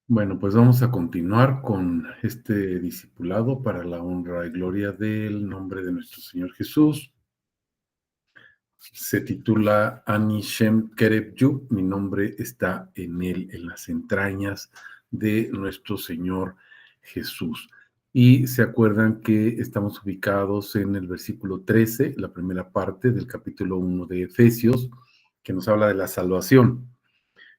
Bueno, pues vamos a continuar con este discipulado para la honra y gloria del nombre de nuestro Señor Jesús. Se titula Ani Shem Kereb Yu, mi nombre está en él, en las entrañas de nuestro Señor Jesús. Y se acuerdan que estamos ubicados en el versículo 13, la primera parte del capítulo 1 de Efesios, que nos habla de la salvación.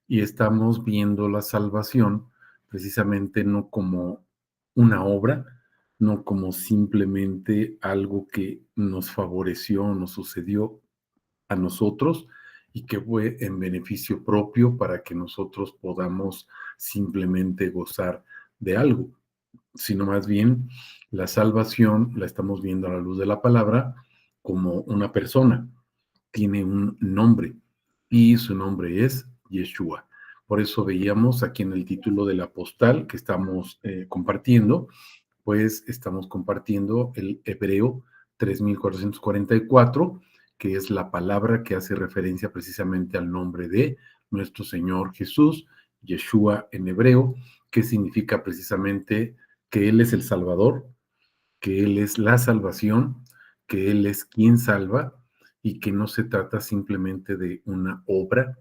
Y estamos viendo la salvación precisamente no como una obra, no como simplemente algo que nos favoreció, nos sucedió a nosotros y que fue en beneficio propio para que nosotros podamos simplemente gozar de algo, sino más bien la salvación la estamos viendo a la luz de la palabra como una persona, tiene un nombre y su nombre es Yeshua. Por eso veíamos aquí en el título de la postal que estamos compartiendo, pues estamos compartiendo el hebreo 3444, que es la palabra que hace referencia precisamente al nombre de nuestro Señor Jesús, Yeshua en hebreo, que significa precisamente que Él es el Salvador, que Él es la salvación, que Él es quien salva y que no se trata simplemente de una obra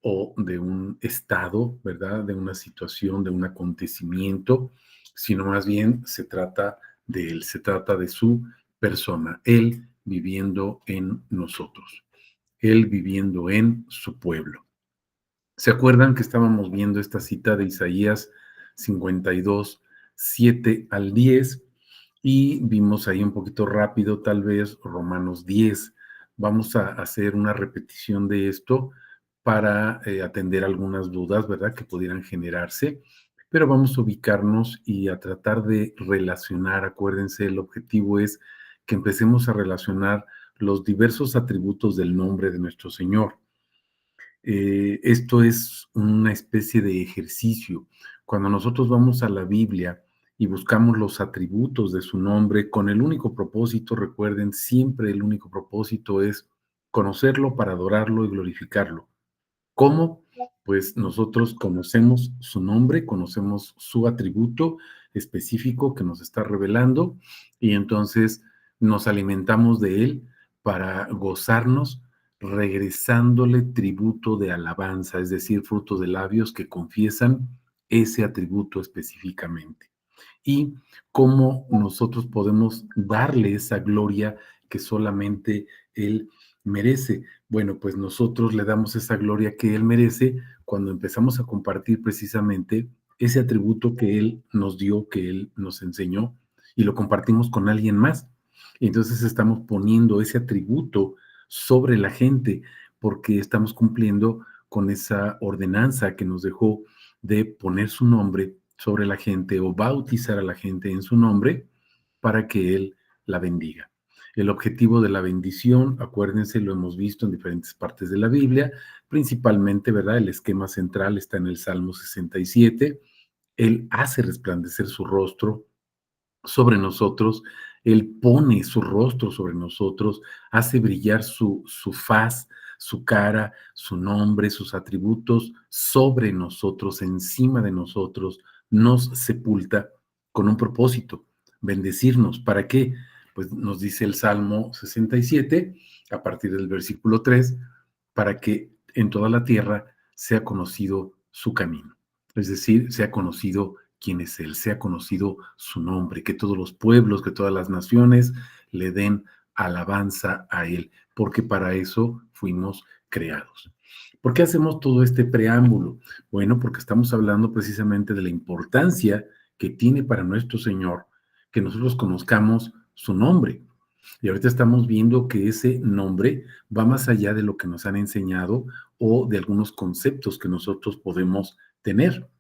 o de un estado, ¿verdad? De una situación, de un acontecimiento, sino más bien se trata de Él, se trata de su persona, Él viviendo en nosotros, Él viviendo en su pueblo. ¿Se acuerdan que estábamos viendo esta cita de Isaías 52, 7 al 10? Y vimos ahí un poquito rápido, tal vez Romanos 10. Vamos a hacer una repetición de esto para atender algunas dudas, ¿verdad?, que pudieran generarse, pero vamos a ubicarnos y a tratar de relacionar. Acuérdense, el objetivo es que empecemos a relacionar los diversos atributos del nombre de nuestro Señor. Esto es una especie de ejercicio. Cuando nosotros vamos a la Biblia y buscamos los atributos de su nombre con el único propósito, recuerden, siempre el único propósito es conocerlo para adorarlo y glorificarlo. ¿Cómo? Pues nosotros conocemos su nombre, conocemos su atributo específico que nos está revelando y entonces nos alimentamos de él para gozarnos regresándole tributo de alabanza, es decir, fruto de labios que confiesan ese atributo específicamente. Y cómo nosotros podemos darle esa gloria que solamente él merece. Bueno, pues nosotros le damos esa gloria que Él merece cuando empezamos a compartir precisamente ese atributo que Él nos dio, que Él nos enseñó, y lo compartimos con alguien más. Y entonces estamos poniendo ese atributo sobre la gente, porque estamos cumpliendo con esa ordenanza que nos dejó de poner su nombre sobre la gente o bautizar a la gente en su nombre para que Él la bendiga. El objetivo de la bendición, acuérdense, lo hemos visto en diferentes partes de la Biblia, principalmente, ¿verdad? El esquema central está en el Salmo 67. Él hace resplandecer su rostro sobre nosotros, Él pone su rostro sobre nosotros, hace brillar su faz, su cara, su nombre, sus atributos sobre nosotros, encima de nosotros, nos sepulta con un propósito, bendecirnos. ¿Para qué? Pues nos dice el Salmo 67, a partir del versículo 3, para que en toda la tierra sea conocido su camino. Es decir, sea conocido quién es Él, sea conocido su nombre, que todos los pueblos, que todas las naciones le den alabanza a Él, porque para eso fuimos creados. ¿Por qué hacemos todo este preámbulo? Bueno, porque estamos hablando precisamente de la importancia que tiene para nuestro Señor que nosotros conozcamos su nombre. Y ahorita estamos viendo que ese nombre va más allá de lo que nos han enseñado o de algunos conceptos que nosotros podemos tener.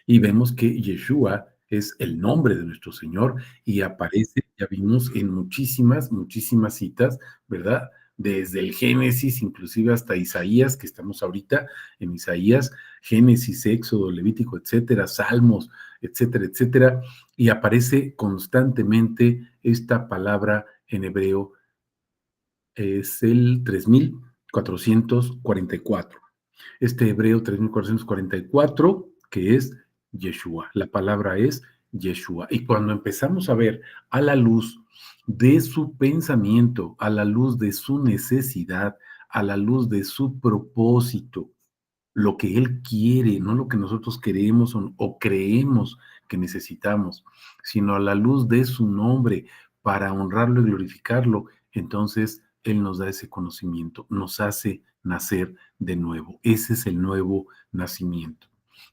Y vemos que Yeshua es el nombre de nuestro Señor y aparece, ya vimos, en muchísimas, muchísimas citas, ¿verdad? Desde el Génesis, inclusive hasta Isaías, que estamos ahorita en Isaías, Génesis, Éxodo, Levítico, etcétera, Salmos, etcétera, etcétera, y aparece constantemente esta palabra en hebreo, es el 3444. Este hebreo 3444, que es Yeshua. La palabra es Yeshua. Y cuando empezamos a ver a la luz de su pensamiento, a la luz de su necesidad, a la luz de su propósito, lo que Él quiere, no lo que nosotros queremos o creemos que necesitamos, sino a la luz de su nombre para honrarlo y glorificarlo, entonces Él nos da ese conocimiento, nos hace nacer de nuevo. Ese es el nuevo nacimiento.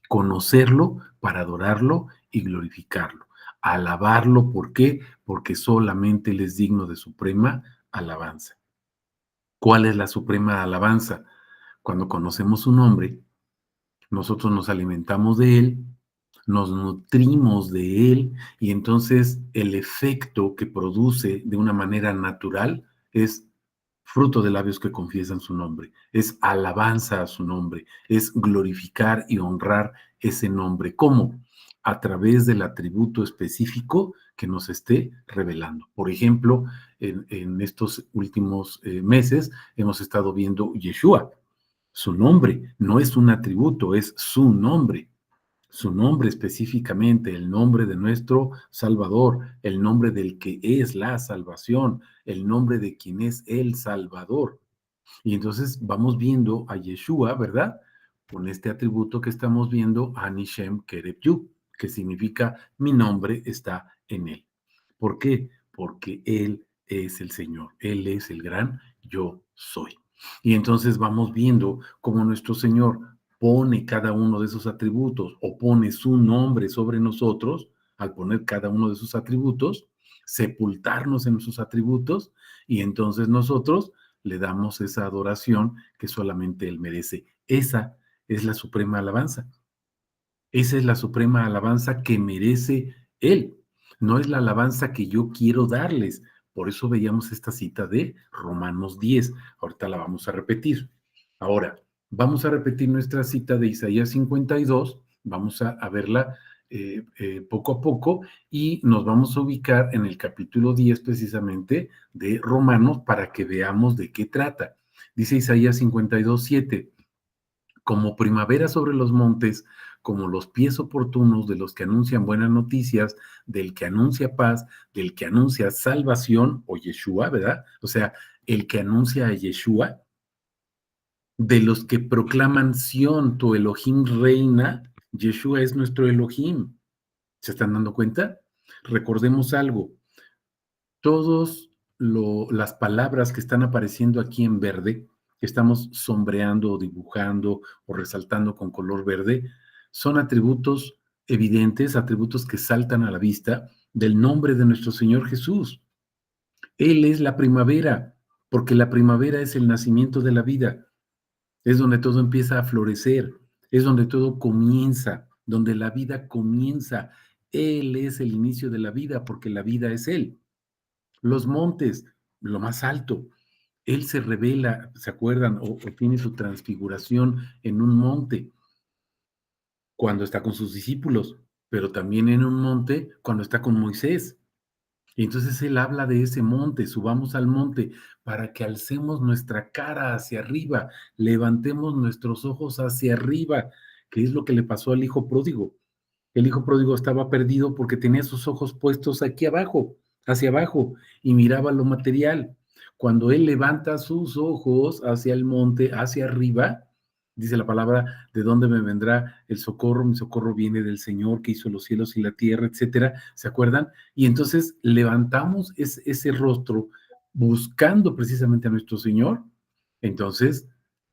Conocerlo para adorarlo y glorificarlo. Alabarlo, ¿por qué? Porque solamente Él es digno de suprema alabanza. ¿Cuál es la suprema alabanza? Cuando conocemos su nombre, nosotros nos alimentamos de él, nos nutrimos de él y entonces el efecto que produce de una manera natural es fruto de labios que confiesan su nombre, es alabanza a su nombre, es glorificar y honrar ese nombre. ¿Cómo? A través del atributo específico que nos esté revelando. Por ejemplo, en estos últimos meses hemos estado viendo Yeshua, su nombre, no es un atributo, es su nombre específicamente, el nombre de nuestro Salvador, el nombre del que es la salvación, el nombre de quien es el Salvador. Y entonces vamos viendo a Yeshua, ¿verdad? Con este atributo que estamos viendo, Anishem Kerebu, que significa mi nombre está en él. ¿Por qué? Porque Él es el Señor, Él es el gran yo soy. Y entonces vamos viendo cómo nuestro Señor pone cada uno de esos atributos o pone su nombre sobre nosotros, al poner cada uno de sus atributos, sepultarnos en sus atributos y entonces nosotros le damos esa adoración que solamente Él merece. Esa es la suprema alabanza. Esa es la suprema alabanza que merece Él. No es la alabanza que yo quiero darles. Por eso veíamos esta cita de Romanos 10. Ahorita la vamos a repetir. Ahora, vamos a repetir nuestra cita de Isaías 52. Vamos a verla poco a poco y nos vamos a ubicar en el capítulo 10 precisamente de Romanos para que veamos de qué trata. Dice Isaías 52:7, como primavera sobre los montes, como los pies oportunos de los que anuncian buenas noticias, del que anuncia paz, del que anuncia salvación, o Yeshua, ¿verdad? O sea, el que anuncia a Yeshua, de los que proclaman Sión, tu Elohim reina, Yeshua es nuestro Elohim. ¿Se están dando cuenta? Recordemos algo, todas las palabras que están apareciendo aquí en verde, que estamos sombreando o dibujando o resaltando con color verde, son atributos evidentes, atributos que saltan a la vista del nombre de nuestro Señor Jesús. Él es la primavera, porque la primavera es el nacimiento de la vida, es donde todo empieza a florecer, es donde todo comienza, donde la vida comienza. Él es el inicio de la vida, porque la vida es Él. Los montes, lo más alto. Él se revela, ¿se acuerdan? O tiene su transfiguración en un monte cuando está con sus discípulos, pero también en un monte cuando está con Moisés. Y entonces él habla de ese monte, subamos al monte para que alcemos nuestra cara hacia arriba, levantemos nuestros ojos hacia arriba, que es lo que le pasó al hijo pródigo. El hijo pródigo estaba perdido porque tenía sus ojos puestos aquí abajo, hacia abajo, y miraba lo material. Cuando él levanta sus ojos hacia el monte, hacia arriba, dice la palabra, ¿de dónde me vendrá el socorro? Mi socorro viene del Señor que hizo los cielos y la tierra, etcétera. ¿Se acuerdan? Y entonces levantamos ese rostro buscando precisamente a nuestro Señor. Entonces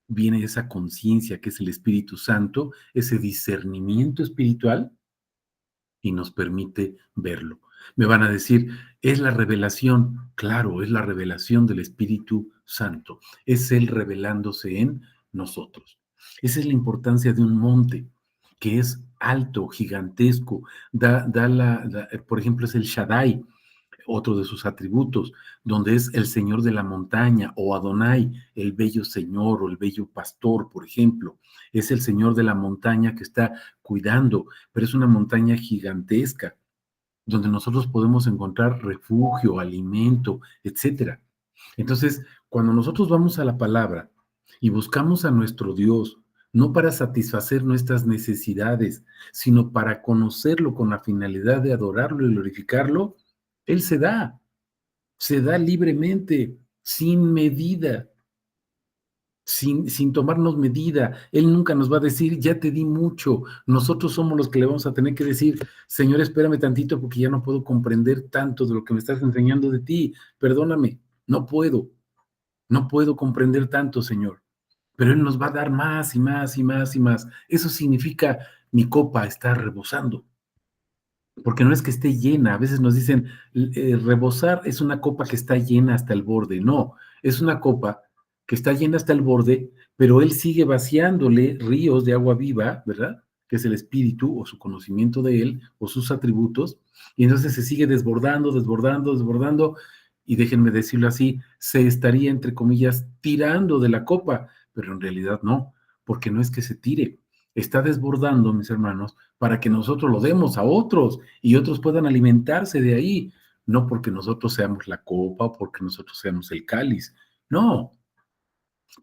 viene esa conciencia que es el Espíritu Santo, ese discernimiento espiritual y nos permite verlo. Me van a decir, es la revelación. Claro, es la revelación del Espíritu Santo. Es Él revelándose en nosotros. Esa es la importancia de un monte, que es alto, gigantesco. Por ejemplo, es el Shaddai, otro de sus atributos, donde es el Señor de la montaña, o Adonai, el bello Señor o el bello pastor, por ejemplo. Es el Señor de la montaña que está cuidando, pero es una montaña gigantesca, donde nosotros podemos encontrar refugio, alimento, etcétera. Entonces, cuando nosotros vamos a la palabra y buscamos a nuestro Dios, no para satisfacer nuestras necesidades, sino para conocerlo con la finalidad de adorarlo y glorificarlo, Él se da libremente, sin medida, sin tomarnos medida. Él nunca nos va a decir, ya te di mucho. Nosotros somos los que le vamos a tener que decir, Señor, espérame tantito porque ya no puedo comprender tanto de lo que me estás enseñando de ti. Perdóname, no puedo, no puedo comprender tanto, Señor. Pero Él nos va a dar más y más y más y más. Eso significa mi copa está rebosando, porque no es que esté llena. A veces nos dicen, rebosar es una copa que está llena hasta el borde. No, es una copa que está llena hasta el borde, pero Él sigue vaciándole ríos de agua viva, ¿verdad? Que es el espíritu o su conocimiento de Él o sus atributos, y entonces se sigue desbordando, desbordando, desbordando, y déjenme decirlo así, se estaría, entre comillas, tirando de la copa, pero en realidad no, porque no es que se tire, está desbordando, mis hermanos, para que nosotros lo demos a otros y otros puedan alimentarse de ahí, no porque nosotros seamos la copa o porque nosotros seamos el cáliz, no,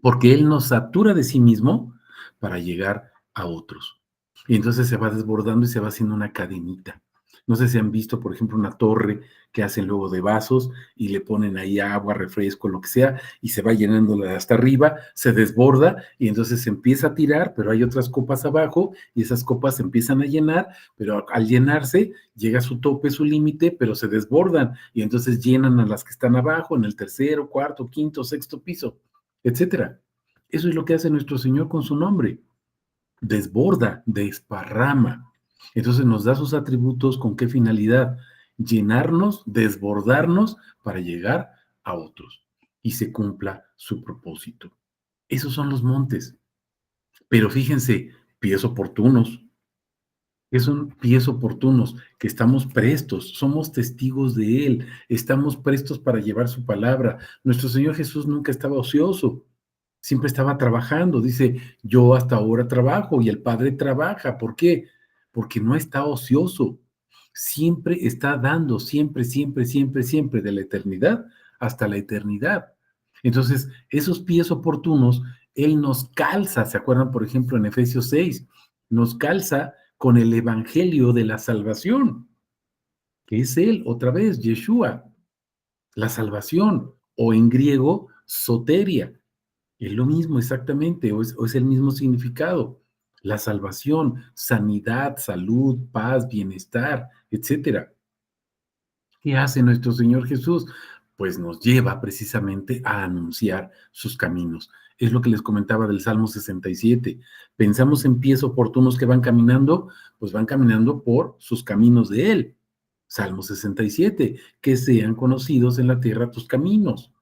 porque Él nos satura de sí mismo para llegar a otros. Y entonces se va desbordando y se va haciendo una cadenita. No sé si han visto, por ejemplo, una torre que hacen luego de vasos y le ponen ahí agua, refresco, lo que sea, y se va llenando hasta arriba, se desborda y entonces se empieza a tirar, pero hay otras copas abajo y esas copas se empiezan a llenar, pero al llenarse llega a su tope, su límite, pero se desbordan y entonces llenan a las que están abajo en el tercero, cuarto, quinto, sexto piso, etcétera. Eso es lo que hace nuestro Señor con su nombre. Desborda, desparrama. Entonces nos da sus atributos con qué finalidad? Llenarnos, desbordarnos para llegar a otros y se cumpla su propósito. Esos son los montes. Pero fíjense, pies oportunos. ¿Qué son pies oportunos? Que estamos prestos, somos testigos de Él, estamos prestos para llevar su palabra. Nuestro Señor Jesús nunca estaba ocioso, siempre estaba trabajando. Dice, yo hasta ahora trabajo y el Padre trabaja. ¿Por qué? Porque no está ocioso. Siempre está dando, siempre, siempre, siempre, siempre, de la eternidad hasta la eternidad. Entonces, esos pies oportunos, Él nos calza. ¿Se acuerdan, por ejemplo, en Efesios 6? Nos calza con el evangelio de la salvación, que es Él, otra vez, Yeshua, la salvación, o en griego, soteria. Es lo mismo exactamente, o es el mismo significado. La salvación, sanidad, salud, paz, bienestar, etcétera. ¿Qué hace nuestro Señor Jesús? Pues nos lleva precisamente a anunciar sus caminos. Es lo que les comentaba del Salmo 67. Pensamos en pies oportunos que van caminando, pues van caminando por sus caminos de Él. Salmo 67, que sean conocidos en la tierra tus caminos.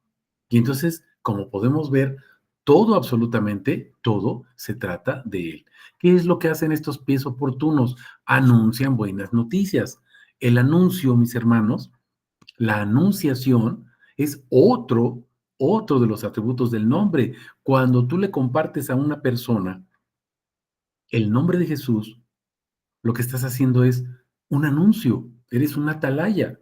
Y entonces, como podemos ver, todo, absolutamente todo, se trata de Él. ¿Qué es lo que hacen estos pies oportunos? Anuncian buenas noticias. El anuncio, mis hermanos, la anunciación es otro de los atributos del nombre. Cuando tú le compartes a una persona el nombre de Jesús, lo que estás haciendo es un anuncio, eres una atalaya.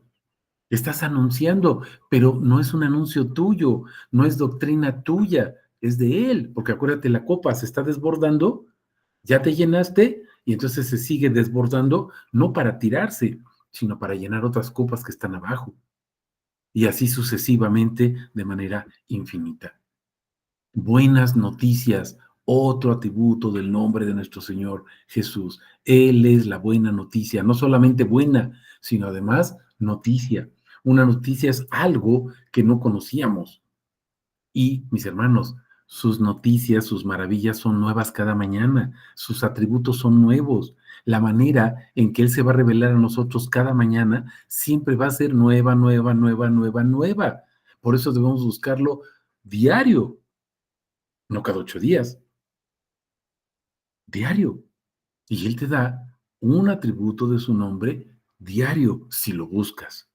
Estás anunciando, pero no es un anuncio tuyo, no es doctrina tuya, es de Él, porque acuérdate, la copa se está desbordando, ya te llenaste y entonces se sigue desbordando, no para tirarse, sino para llenar otras copas que están abajo, y así sucesivamente de manera infinita. Buenas noticias, otro atributo del nombre de nuestro Señor Jesús. Él es la buena noticia, no solamente buena, sino además noticia. Una noticia es algo que no conocíamos. Y, mis hermanos, sus noticias, sus maravillas son nuevas cada mañana, sus atributos son nuevos. La manera en que Él se va a revelar a nosotros cada mañana siempre va a ser nueva, nueva, nueva, nueva, nueva. Por eso debemos buscarlo diario, no cada 8 días, diario. Y Él te da un atributo de su nombre diario si lo buscas.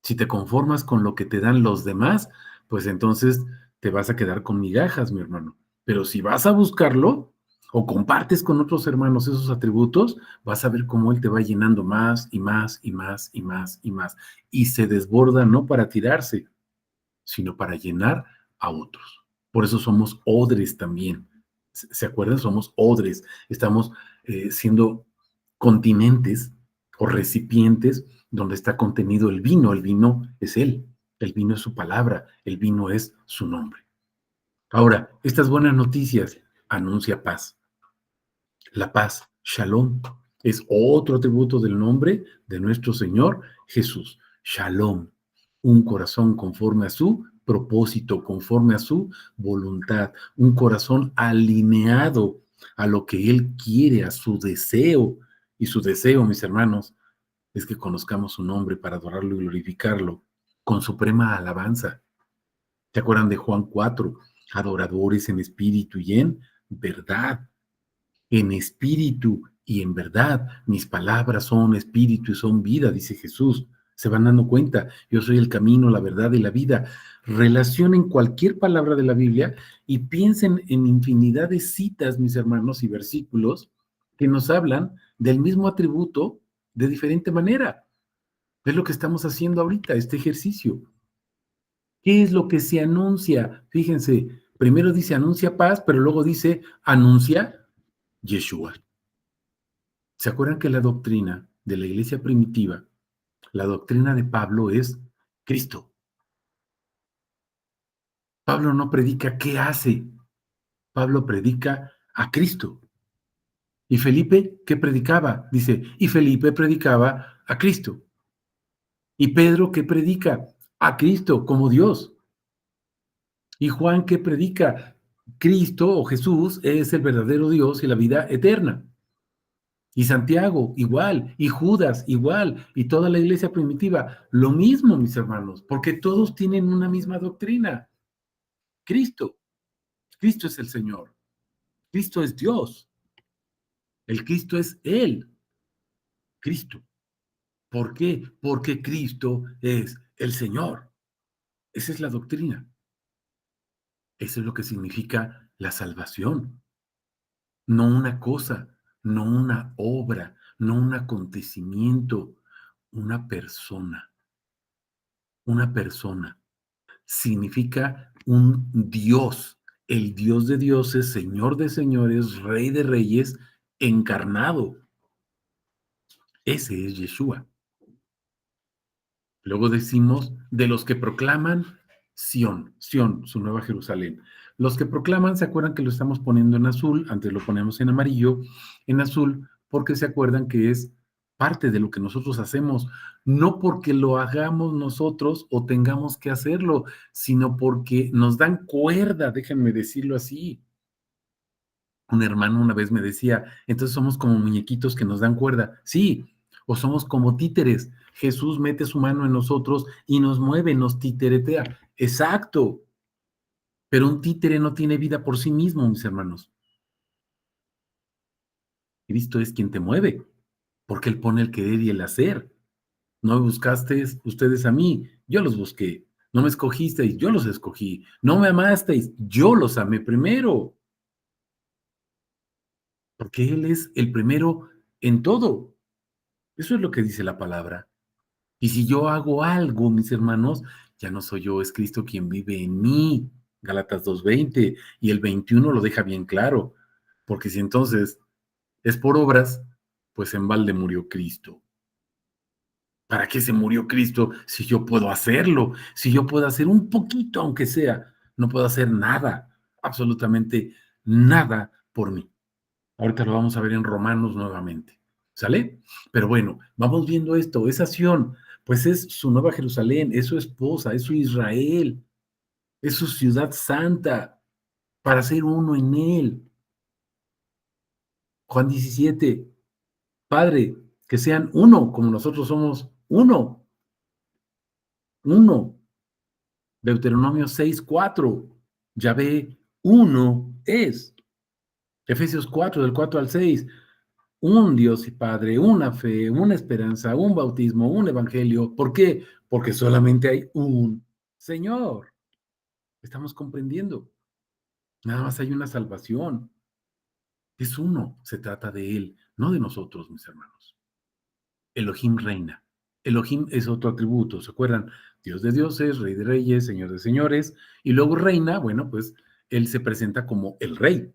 Si te conformas con lo que te dan los demás, pues entonces te vas a quedar con migajas, mi hermano. Pero si vas a buscarlo o compartes con otros hermanos esos atributos, vas a ver cómo Él te va llenando más y más y más y más y más. Y se desborda no para tirarse, sino para llenar a otros. Por eso somos odres también. ¿Se acuerdan? Somos odres, estamos siendo continentes o recipientes donde está contenido el vino es Él, el vino es su palabra, el vino es su nombre. Ahora, estas buenas noticias anuncia paz. La paz, Shalom, es otro atributo del nombre de nuestro Señor Jesús. Shalom, un corazón conforme a su propósito, conforme a su voluntad, un corazón alineado a lo que Él quiere, a su deseo. Y su deseo, mis hermanos, es que conozcamos su nombre para adorarlo y glorificarlo con suprema alabanza. ¿Se acuerdan de Juan 4? Adoradores en espíritu y en verdad. En espíritu y en verdad. Mis palabras son espíritu y son vida, dice Jesús. Se van dando cuenta, yo soy el camino, la verdad y la vida. Relacionen cualquier palabra de la Biblia y piensen en infinidad de citas, mis hermanos, y versículos que nos hablan del mismo atributo de diferente manera. Es lo que estamos haciendo ahorita, este ejercicio. ¿Qué es lo que se anuncia? Fíjense, primero dice anuncia paz, pero luego dice anuncia Yeshua. ¿Se acuerdan que la doctrina de la iglesia primitiva, la doctrina de Pablo es Cristo? Pablo no predica qué hace, Pablo predica a Cristo. ¿Y Felipe qué predicaba? Dice, y Felipe predicaba a Cristo. ¿Y Pedro qué predica? A Cristo como Dios. ¿Y Juan qué predica? Cristo o Jesús es el verdadero Dios y la vida eterna. Y Santiago, igual, y Judas, igual, y toda la iglesia primitiva, lo mismo, mis hermanos, porque todos tienen una misma doctrina. Cristo, Cristo es el Señor, Cristo es Dios, el Cristo es Él, Cristo. ¿Por qué? Porque Cristo es el Señor. Esa es la doctrina. Eso es lo que significa la salvación. No una cosa, no una obra, no un acontecimiento, una persona, una persona. Significa un Dios, el Dios de dioses, Señor de señores, Rey de reyes, encarnado. Ese es Yeshua. Luego decimos de los que proclaman Sión, Sión, su nueva Jerusalén. Los que proclaman, ¿se acuerdan que lo estamos poniendo en azul? Antes lo ponemos en amarillo, en azul, porque se acuerdan que es parte de lo que nosotros hacemos, no porque lo hagamos nosotros o tengamos que hacerlo, sino porque nos dan cuerda, déjenme decirlo así. Un hermano una vez me decía, entonces somos como muñequitos que nos dan cuerda. Sí, o somos como títeres. Jesús mete su mano en nosotros y nos mueve, nos titeretea. Exacto. Pero un títere no tiene vida por sí mismo, mis hermanos. Cristo es quien te mueve, porque Él pone el querer y el hacer. No me buscasteis ustedes a mí, yo los busqué. No me escogisteis, yo los escogí. No me amasteis, yo los amé primero. Porque Él es el primero en todo. Eso es lo que dice la palabra. Y si yo hago algo, mis hermanos, ya no soy yo, es Cristo quien vive en mí. Gálatas 2:20 y el 21 lo deja bien claro, porque si entonces es por obras, pues en balde murió Cristo. ¿Para qué se murió Cristo si yo puedo hacerlo? Si yo puedo hacer un poquito, aunque sea, no puedo hacer nada, absolutamente nada por mí. Ahorita lo vamos a ver en Romanos nuevamente. ¿Sale? Pero bueno, vamos viendo esto. Esa Sión, pues es su nueva Jerusalén, es su esposa, es su Israel, es su ciudad santa para ser uno en él. Juan 17, Padre, que sean uno como nosotros somos uno, uno. Deuteronomio 6:4, Yahvé uno es. Efesios 4, del 4 al 6, un Dios y Padre, una fe, una esperanza, un bautismo, un evangelio. ¿Por qué? Porque solamente hay un Señor. Estamos comprendiendo. Nada más hay una salvación. Es uno. Se trata de Él, no de nosotros, mis hermanos. Elohim reina. Elohim es otro atributo, ¿se acuerdan? Dios de dioses, Rey de reyes, Señor de señores. Y luego reina, bueno, pues Él se presenta como el Rey.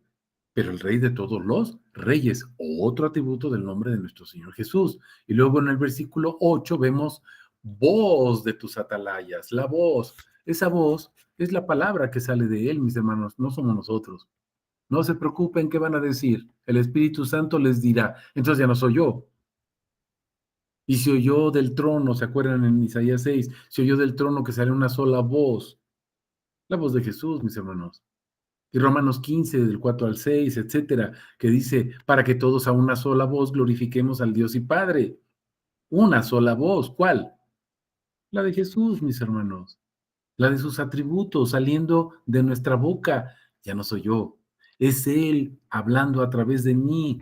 pero el Rey de todos los reyes, otro atributo del nombre de nuestro Señor Jesús. Y luego en el versículo 8 vemos voz de tus atalayas, la voz. Esa voz es la palabra que sale de Él, mis hermanos, no somos nosotros. No se preocupen qué van a decir. El Espíritu Santo les dirá. Entonces ya no soy yo. Y se oyó del trono, ¿se acuerdan en Isaías 6? Se oyó del trono que sale una sola voz. La voz de Jesús, mis hermanos. Y Romanos 15, del 4 al 6, etcétera, que dice, para que todos a una sola voz glorifiquemos al Dios y Padre. Una sola voz. ¿Cuál? La de Jesús, mis hermanos. La de sus atributos saliendo de nuestra boca. Ya no soy yo. Es Él hablando a través de mí.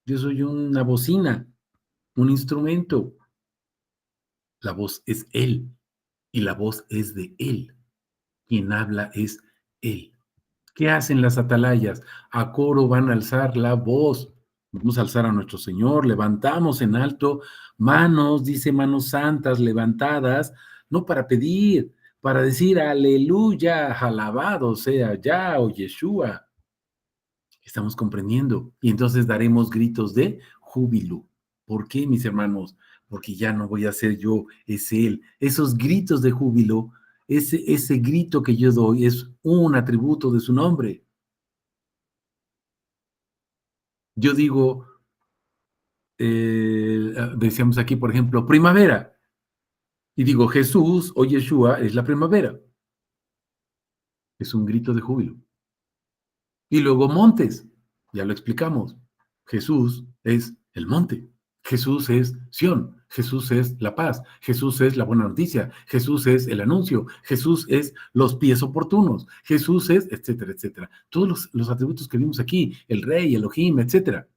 Yo soy una bocina, un instrumento. La voz es Él y la voz es de Él. Quien habla es Él. ¿Qué hacen las atalayas? A coro van a alzar la voz. Vamos a alzar a nuestro Señor, levantamos en alto manos, dice manos santas levantadas, no para pedir, para decir aleluya, alabado sea ya o Yeshua. Estamos comprendiendo. Y entonces daremos gritos de júbilo. ¿Por qué, mis hermanos? Porque ya no voy a ser yo, es Él. Esos gritos de júbilo, ese grito que yo doy es un atributo de su nombre. Yo digo, decíamos aquí, por ejemplo, primavera. Y digo, Jesús o Yeshua es la primavera. Es un grito de júbilo. Y luego montes. Ya lo explicamos. Jesús es el monte. Jesús es Sión. Jesús es la paz. Jesús es la buena noticia. Jesús es el anuncio. Jesús es los pies oportunos. Jesús es, etcétera, etcétera. Todos los atributos que vimos aquí, el rey, Elohim, etcétera.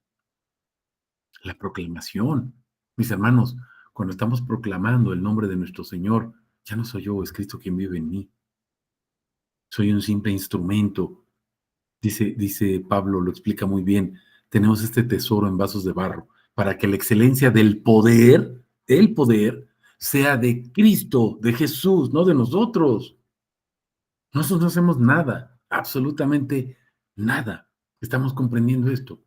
La proclamación. Mis hermanos, cuando estamos proclamando el nombre de nuestro Señor, ya no soy yo, es Cristo quien vive en mí. Soy un simple instrumento. Dice Pablo, lo explica muy bien. Tenemos este tesoro en vasos de barro para que la excelencia del poder, el poder, sea de Cristo, de Jesús, no de nosotros. Nosotros no hacemos nada, absolutamente nada. Estamos comprendiendo esto.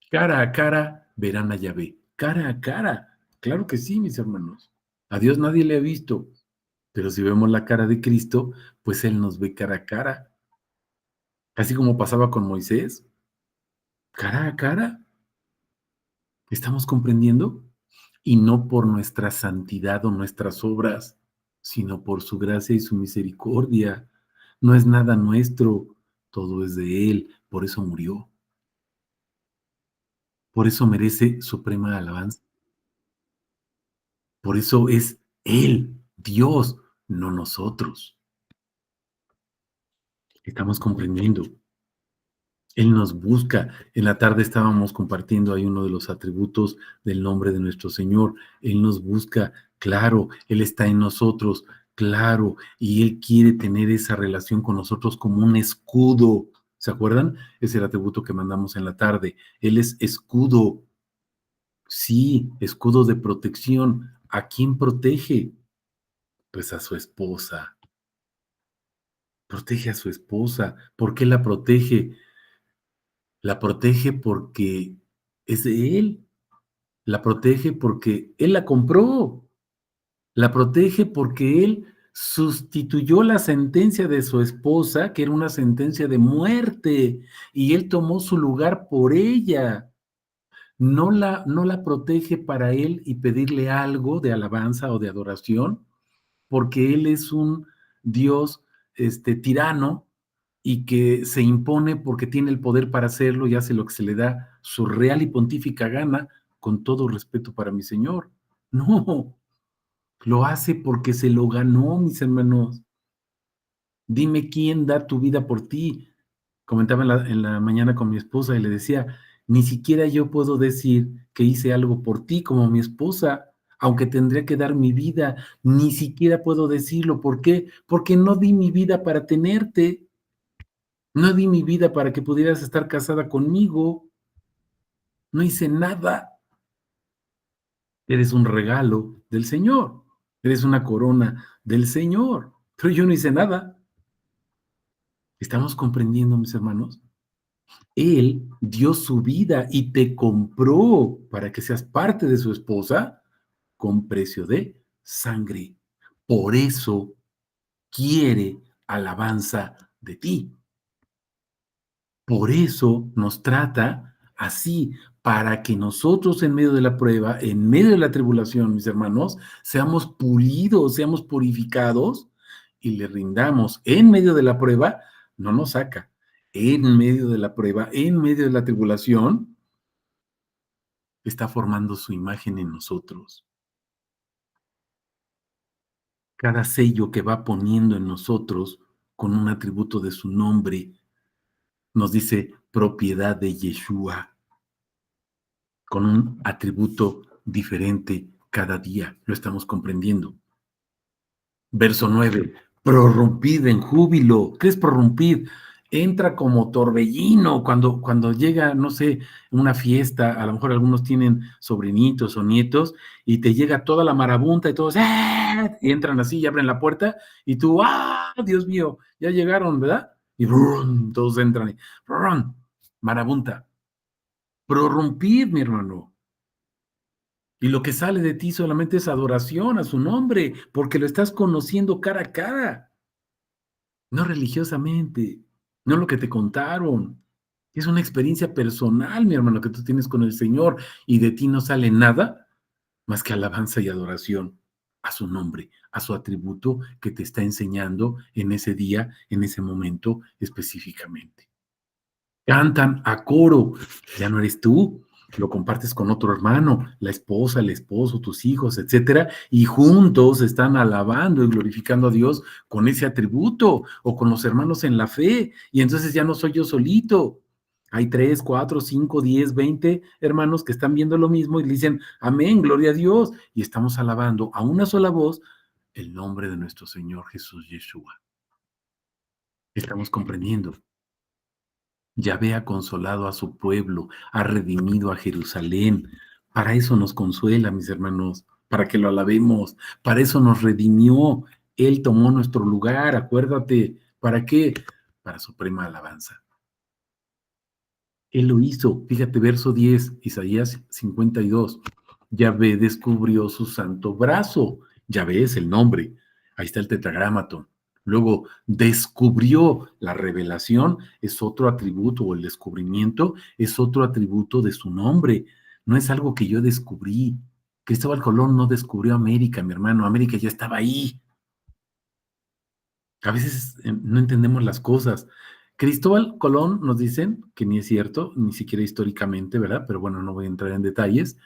Cara a cara verán a Yahvé. Cara a cara. Claro que sí, mis hermanos. A Dios nadie le ha visto, pero si vemos la cara de Cristo, pues Él nos ve cara a cara. Así como pasaba con Moisés, cara a cara. ¿Estamos comprendiendo? Y no por nuestra santidad o nuestras obras, sino por su gracia y su misericordia. No es nada nuestro, todo es de Él, por eso murió. Por eso merece suprema alabanza. Por eso es Él, Dios, no nosotros. Estamos comprendiendo. Él nos busca. En la tarde estábamos compartiendo ahí uno de los atributos del nombre de nuestro Señor. Él nos busca, claro, Él está en nosotros, claro, y Él quiere tener esa relación con nosotros como un escudo. ¿Se acuerdan? Es el atributo que mandamos en la tarde. Él es escudo, sí, escudo de protección. ¿A quién protege? Pues a su esposa. Protege a su esposa. ¿Por qué la protege? La protege porque es de Él. La protege porque Él la compró. La protege porque Él sustituyó la sentencia de su esposa, que era una sentencia de muerte, y Él tomó su lugar por ella. No la protege para Él y pedirle algo de alabanza o de adoración, porque Él es un Dios tirano y que se impone porque tiene el poder para hacerlo y hace lo que se le da su real y pontífica gana, con todo respeto para mi Señor. No, lo hace porque se lo ganó, mis hermanos. Dime quién da tu vida por ti. Comentaba en la mañana con mi esposa y le decía, ni siquiera yo puedo decir que hice algo por ti como mi esposa, aunque tendría que dar mi vida, ni siquiera puedo decirlo. ¿Por qué? Porque no di mi vida para tenerte, no di mi vida para que pudieras estar casada conmigo, no hice nada. Eres un regalo del Señor, eres una corona del Señor, pero yo no hice nada. ¿Estamos comprendiendo, mis hermanos? Él dio su vida y te compró para que seas parte de su esposa con precio de sangre. Por eso quiere alabanza de ti. Por eso nos trata así, para que nosotros en medio de la prueba, en medio de la tribulación, mis hermanos, seamos pulidos, seamos purificados y le rindamos en medio de la prueba, no nos saca. En medio de la prueba, en medio de la tribulación, está formando su imagen en nosotros. Cada sello que va poniendo en nosotros con un atributo de su nombre, nos dice propiedad de Yeshua, con un atributo diferente cada día. Lo estamos comprendiendo. Verso 9. Prorrumpid en júbilo. ¿Qué es prorrumpir? Entra como torbellino cuando llega, no sé, una fiesta, a lo mejor algunos tienen sobrinitos o nietos, y te llega toda la marabunta y todos, ¡ah! Y entran así y abren la puerta, y tú, ¡ah! Dios mío, ya llegaron, ¿verdad? Y ¡brum! Todos entran y ¡brum! Marabunta. Prorrumpir, mi hermano. Y lo que sale de ti solamente es adoración a su nombre, porque lo estás conociendo cara a cara, no religiosamente, no lo que te contaron. Es una experiencia personal, mi hermano, que tú tienes con el Señor, y de ti no sale nada más que alabanza y adoración a su nombre, a su atributo que te está enseñando en ese día, en ese momento específicamente. Cantan a coro, ya no eres tú, lo compartes con otro hermano, la esposa, el esposo, tus hijos, etcétera, y juntos están alabando y glorificando a Dios con ese atributo o con los hermanos en la fe, y entonces ya no soy yo solito. Hay 3, 4, 5, 10, 20 hermanos que están viendo lo mismo y le dicen, amén, gloria a Dios, y estamos alabando a una sola voz el nombre de nuestro Señor Jesús Yeshua. Estamos comprendiendo. Yahvé ha consolado a su pueblo, ha redimido a Jerusalén. Para eso nos consuela, mis hermanos, para que lo alabemos. Para eso nos redimió. Él tomó nuestro lugar, acuérdate. ¿Para qué? Para suprema alabanza. Él lo hizo. Fíjate, verso 10, Isaías 52. Yahvé descubrió su santo brazo. Yahvé es el nombre. Ahí está el tetragramaton. Luego, descubrió la revelación, es otro atributo, o el descubrimiento es otro atributo de su nombre. No es algo que yo descubrí. Cristóbal Colón no descubrió América, mi hermano. América ya estaba ahí. A veces no entendemos las cosas. Cristóbal Colón nos dicen que ni es cierto, ni siquiera históricamente, ¿verdad? Pero bueno, no voy a entrar en detalles.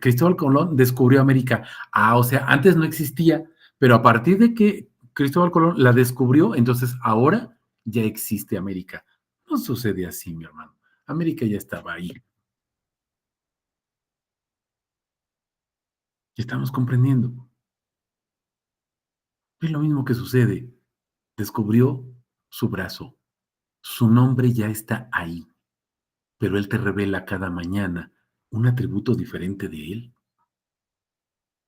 Cristóbal Colón descubrió América. Ah, o sea, antes no existía, pero a partir de que Cristóbal Colón la descubrió, entonces ahora ya existe América. No sucede así, mi hermano. América ya estaba ahí. Y estamos comprendiendo. Es lo mismo que sucede. Descubrió su brazo. Su nombre ya está ahí, pero Él te revela cada mañana un atributo diferente de Él.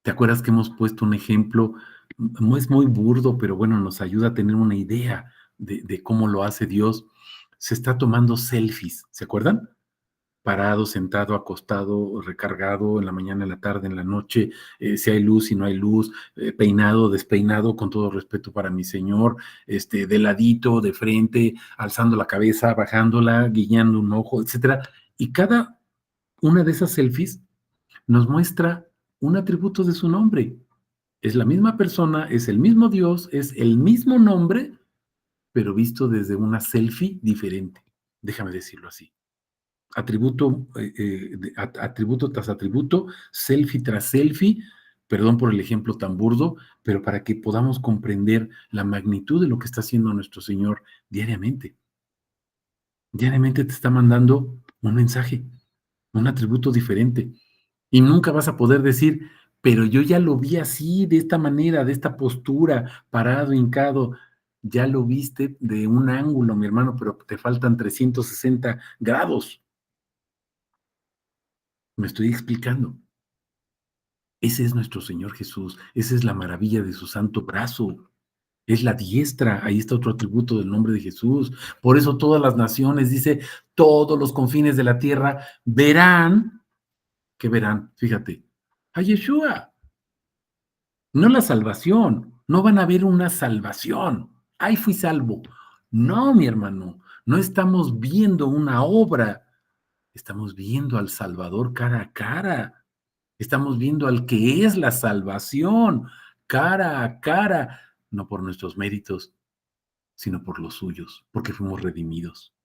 ¿Te acuerdas que hemos puesto un ejemplo? No es muy burdo, pero bueno, nos ayuda a tener una idea de cómo lo hace Dios. Se está tomando selfies, ¿se acuerdan? Parado, sentado, acostado, recargado, en la mañana, en la tarde, en la noche, si hay luz, si no hay luz, peinado, despeinado, con todo respeto para mi señor, de ladito, de frente, alzando la cabeza, bajándola, guiñando un ojo, etcétera. Y cada una de esas selfies nos muestra un atributo de su nombre. Es la misma persona, es el mismo Dios, es el mismo nombre, pero visto desde una selfie diferente. Déjame decirlo así. Atributo, atributo tras atributo, selfie tras selfie, perdón por el ejemplo tan burdo, pero para que podamos comprender la magnitud de lo que está haciendo nuestro Señor diariamente. Diariamente te está mandando un mensaje, un atributo diferente. Y nunca vas a poder decir, pero yo ya lo vi así, de esta manera, de esta postura, parado, hincado. Ya lo viste de un ángulo, mi hermano, pero te faltan 360 grados. Me estoy explicando. Ese es nuestro Señor Jesús. Esa es la maravilla de su santo brazo. Es la diestra, ahí está otro atributo del nombre de Jesús. Por eso todas las naciones, dice, todos los confines de la tierra verán, ¿qué verán? Fíjate, a Yeshua, no la salvación, no van a ver una salvación. Ahí fui salvo. No, mi hermano, no estamos viendo una obra, estamos viendo al Salvador cara a cara. Estamos viendo al que es la salvación, cara a cara, no por nuestros méritos, sino por los suyos, porque fuimos redimidos.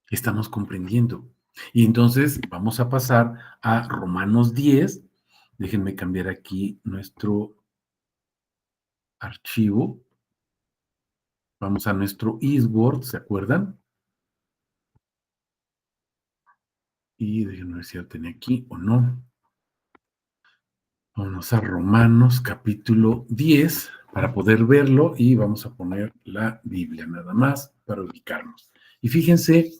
Estamos comprendiendo. Y entonces vamos a pasar a Romanos 10. Déjenme cambiar aquí nuestro archivo. Vamos a nuestro eSword, ¿se acuerdan? Y déjenme ver si ya tenía aquí o no. Vamos a Romanos capítulo 10 para poder verlo y vamos a poner la Biblia nada más para ubicarnos. Y fíjense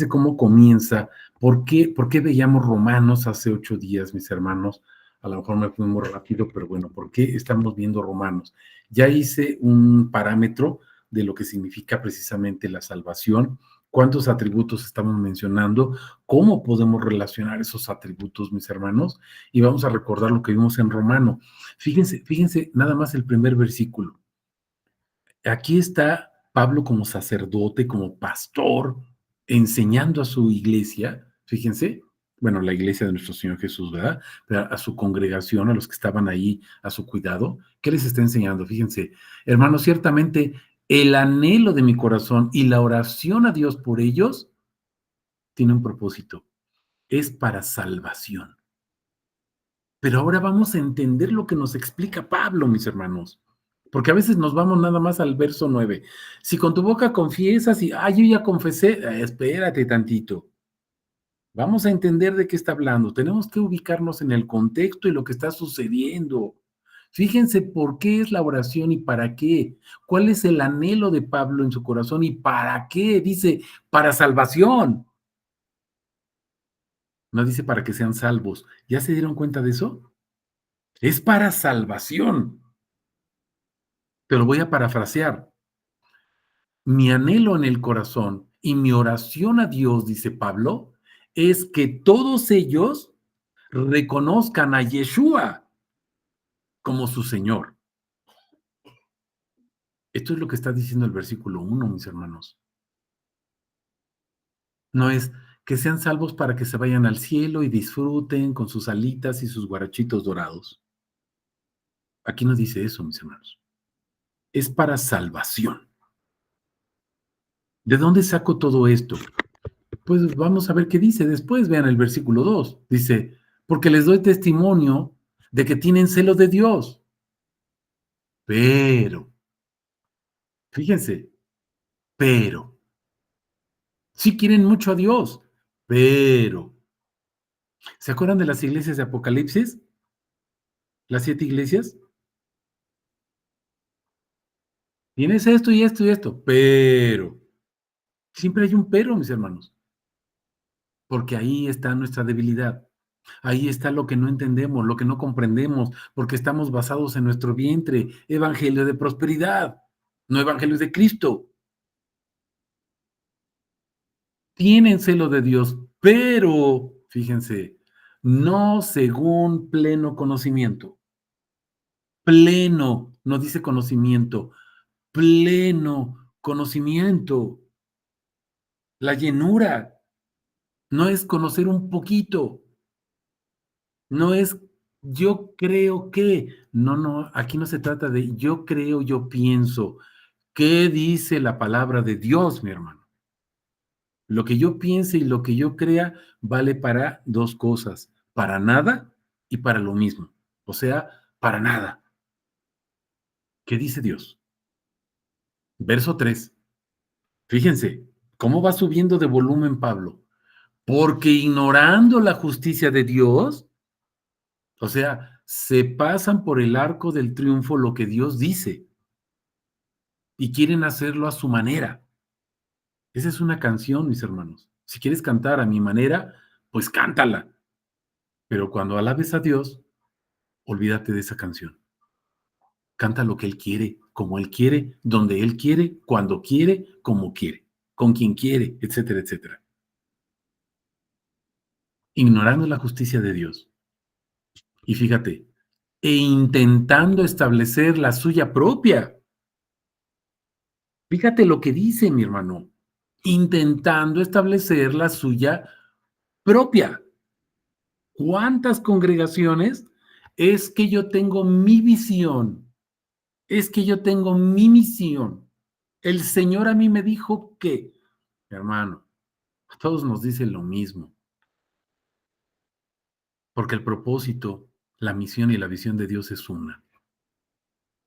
cómo comienza. ¿Por qué veíamos Romanos hace 8 días, mis hermanos? A lo mejor me fui muy rápido, pero bueno, ¿por qué estamos viendo Romanos? Ya hice un parámetro de lo que significa precisamente la salvación, cuántos atributos estamos mencionando, cómo podemos relacionar esos atributos, mis hermanos, y vamos a recordar lo que vimos en Romano. Fíjense nada más el primer versículo. Aquí está Pablo como sacerdote, como pastor, enseñando a su iglesia, fíjense, bueno, la iglesia de nuestro Señor Jesús, ¿verdad? Pero a su congregación, a los que estaban ahí a su cuidado, ¿qué les está enseñando? Fíjense, hermanos, ciertamente el anhelo de mi corazón y la oración a Dios por ellos tiene un propósito, es para salvación. Pero ahora vamos a entender lo que nos explica Pablo, mis hermanos. Porque a veces nos vamos nada más al verso 9. Si con tu boca confiesas y, yo ya confesé, espérate tantito. Vamos a entender de qué está hablando. Tenemos que ubicarnos en el contexto y lo que está sucediendo. Fíjense por qué es la oración y para qué. ¿Cuál es el anhelo de Pablo en su corazón y para qué? Dice, para salvación. No dice para que sean salvos. ¿Ya se dieron cuenta de eso? Es para salvación. Te lo voy a parafrasear. Mi anhelo en el corazón y mi oración a Dios, dice Pablo, es que todos ellos reconozcan a Yeshua como su Señor. Esto es lo que está diciendo el versículo 1, mis hermanos. No es que sean salvos para que se vayan al cielo y disfruten con sus alitas y sus guarachitos dorados. Aquí no dice eso, mis hermanos. Es para salvación. ¿De dónde saco todo esto? Pues vamos a ver qué dice después. Vean el versículo 2. Dice, porque les doy testimonio de que tienen celo de Dios. Pero, fíjense, pero, sí quieren mucho a Dios, pero, ¿se acuerdan de las iglesias de Apocalipsis? Las 7 iglesias. Tienes esto y esto y esto, pero, siempre hay un pero, mis hermanos, porque ahí está nuestra debilidad. Ahí está lo que no entendemos, lo que no comprendemos, porque estamos basados en nuestro vientre, evangelio de prosperidad, no evangelio de Cristo. Tienen celo de Dios, pero, fíjense, no según pleno conocimiento. Pleno, no dice conocimiento, pleno conocimiento. La llenura no es conocer un poquito, no es yo creo que, no, aquí no se trata de yo creo, yo pienso. ¿Qué dice la palabra de Dios, mi hermano? Lo que yo piense y lo que yo crea vale para dos cosas, para nada y para lo mismo. O sea, para nada. ¿Qué dice Dios? Verso 3. Fíjense, ¿cómo va subiendo de volumen Pablo? Porque ignorando la justicia de Dios, o sea, se pasan por el arco del triunfo lo que Dios dice y quieren hacerlo a su manera. Esa es una canción, mis hermanos. Si quieres cantar a mi manera, pues cántala. Pero cuando alabes a Dios, olvídate de esa canción. canta lo que Él quiere, como Él quiere, donde Él quiere, cuando quiere, como quiere, con quien quiere, etcétera, etcétera. Ignorando la justicia de Dios. Y fíjate, e intentando establecer la suya propia. Fíjate lo que dice mi hermano, intentando establecer la suya propia. ¿Cuántas congregaciones? Es que yo tengo mi visión, es que yo tengo mi misión. El Señor a mí me dijo que, hermano, a todos nos dice lo mismo, porque el propósito, la misión y la visión de Dios es una,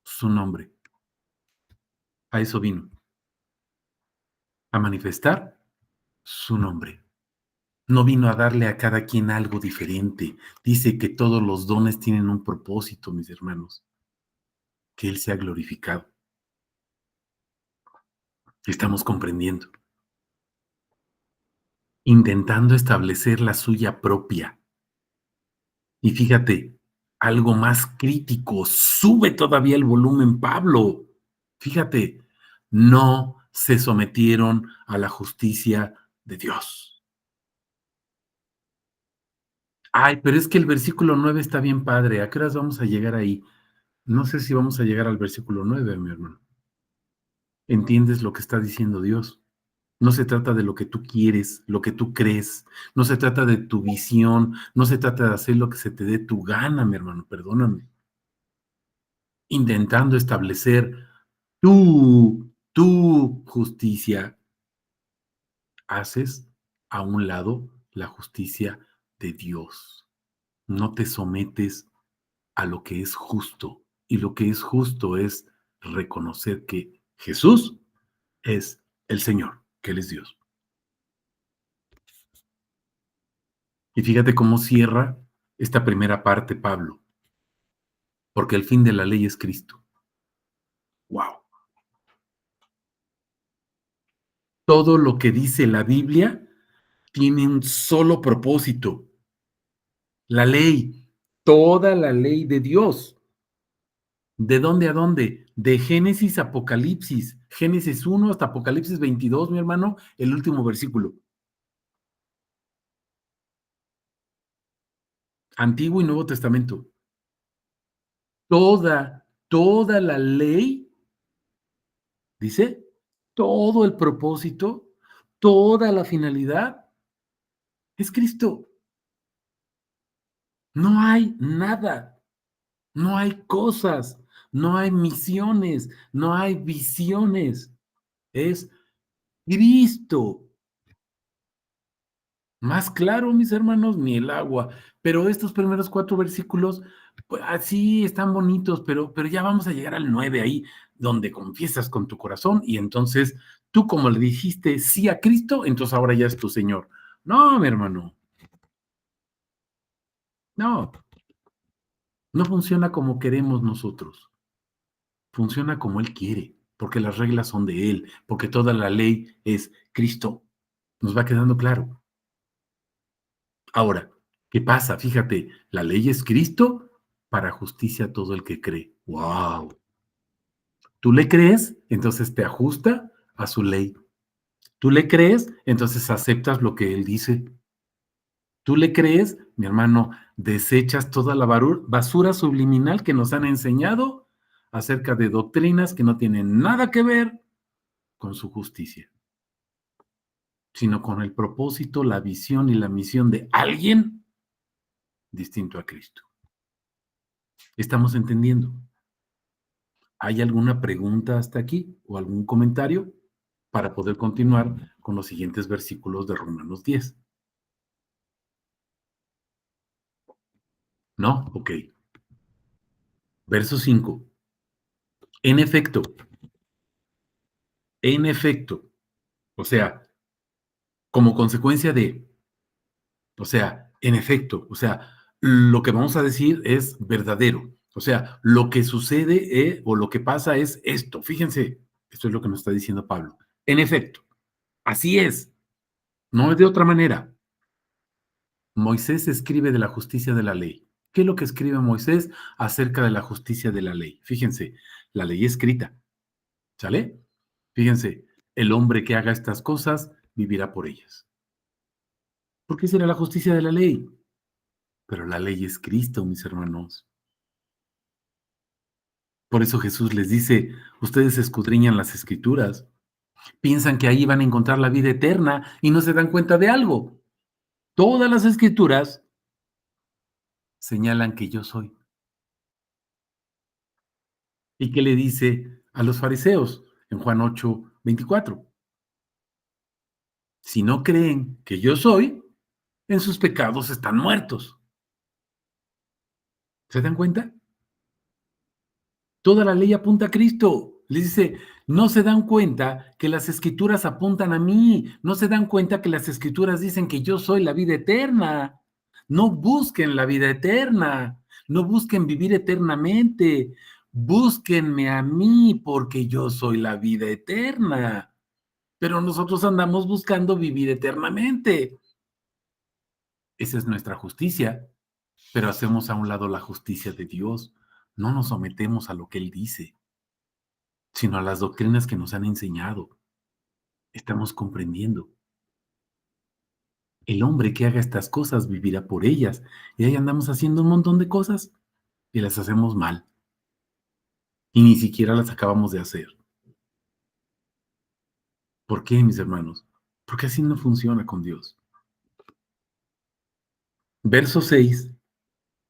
su nombre. A eso vino, a manifestar su nombre. No vino a darle a cada quien algo diferente. Dice que todos los dones tienen un propósito, mis hermanos, que Él sea glorificado. Estamos comprendiendo, intentando establecer la suya propia. Y fíjate, algo más crítico, sube todavía el volumen, Pablo. Fíjate, no se sometieron a la justicia de Dios. Ay, pero es que el versículo 9 está bien padre. ¿A qué horas vamos a llegar ahí? No sé si vamos a llegar al versículo 9, mi hermano. ¿Entiendes lo que está diciendo Dios? No se trata de lo que tú quieres, lo que tú crees, no se trata de tu visión, no se trata de hacer lo que se te dé tu gana, mi hermano, perdóname. Intentando establecer tu justicia, haces a un lado la justicia de Dios. No te sometes a lo que es justo. Y lo que es justo es reconocer que Jesús es el Señor, que Él es Dios. Y fíjate cómo cierra esta primera parte Pablo, porque el fin de la ley es Cristo. ¡Wow! Todo lo que dice la Biblia tiene un solo propósito, la ley, toda la ley de Dios. ¿De dónde a dónde? De Génesis a Apocalipsis. Génesis 1 hasta Apocalipsis 22, mi hermano, el último versículo. Antiguo y Nuevo Testamento. Toda la ley, dice, todo el propósito, toda la finalidad es Cristo. No hay nada, no hay cosas, no hay misiones, no hay visiones. Es Cristo. Más claro, mis hermanos, ni el agua. Pero estos primeros 4 versículos, pues, así están bonitos, pero ya vamos a llegar al 9 ahí, donde confiesas con tu corazón y entonces tú como le dijiste sí a Cristo, entonces ahora ya es tu Señor. No, mi hermano, no, no funciona como queremos nosotros, funciona como Él quiere, porque las reglas son de Él, porque toda la ley es Cristo. Nos va quedando claro. Ahora, ¿qué pasa? Fíjate, la ley es Cristo para justicia a todo el que cree. ¡Wow! Tú le crees, entonces te ajusta a su ley. Tú le crees, entonces aceptas lo que él dice. Tú le crees, mi hermano, desechas toda la basura subliminal que nos han enseñado acerca de doctrinas que no tienen nada que ver con su justicia, sino con el propósito, la visión y la misión de alguien distinto a Cristo. ¿Estamos entendiendo? ¿Hay alguna pregunta hasta aquí o algún comentario para poder continuar con los siguientes versículos de Romanos 10? ¿No? Ok. Verso 5. En efecto, en efecto, o sea, como consecuencia de, o sea, en efecto, o sea, lo que vamos a decir es verdadero. O sea, lo que sucede o lo que pasa es esto. Fíjense, esto es lo que nos está diciendo Pablo. En efecto, así es, no es de otra manera. Moisés escribe de la justicia de la ley. ¿Qué es lo que escribe Moisés acerca de la justicia de la ley? Fíjense, la ley escrita, ¿sale? Fíjense, el hombre que haga estas cosas vivirá por ellas. ¿Por qué será la justicia de la ley? Pero la ley es Cristo, mis hermanos. Por eso Jesús les dice, ustedes escudriñan las escrituras, piensan que ahí van a encontrar la vida eterna y no se dan cuenta de algo. Todas las escrituras señalan que yo soy. ¿Y qué le dice a los fariseos en Juan 8:24? Si no creen que yo soy, en sus pecados están muertos. ¿Se dan cuenta? Toda la ley apunta a Cristo. Les dice, no se dan cuenta que las escrituras apuntan a mí, no se dan cuenta que las escrituras dicen que yo soy la vida eterna. No busquen la vida eterna, no busquen vivir eternamente, búsquenme a mí porque yo soy la vida eterna. Pero nosotros andamos buscando vivir eternamente. Esa es nuestra justicia, pero hacemos a un lado la justicia de Dios. No nos sometemos a lo que Él dice, sino a las doctrinas que nos han enseñado. Estamos comprendiendo. El hombre que haga estas cosas vivirá por ellas. Y ahí andamos haciendo un montón de cosas y las hacemos mal. Y ni siquiera las acabamos de hacer. ¿Por qué, mis hermanos? Porque así no funciona con Dios. Verso 6,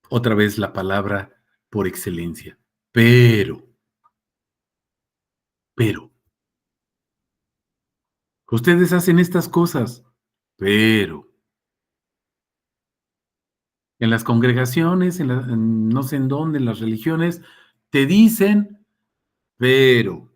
otra vez la palabra por excelencia. Pero, ustedes hacen estas cosas, pero en las congregaciones, en no sé en dónde, en las religiones, te dicen, pero,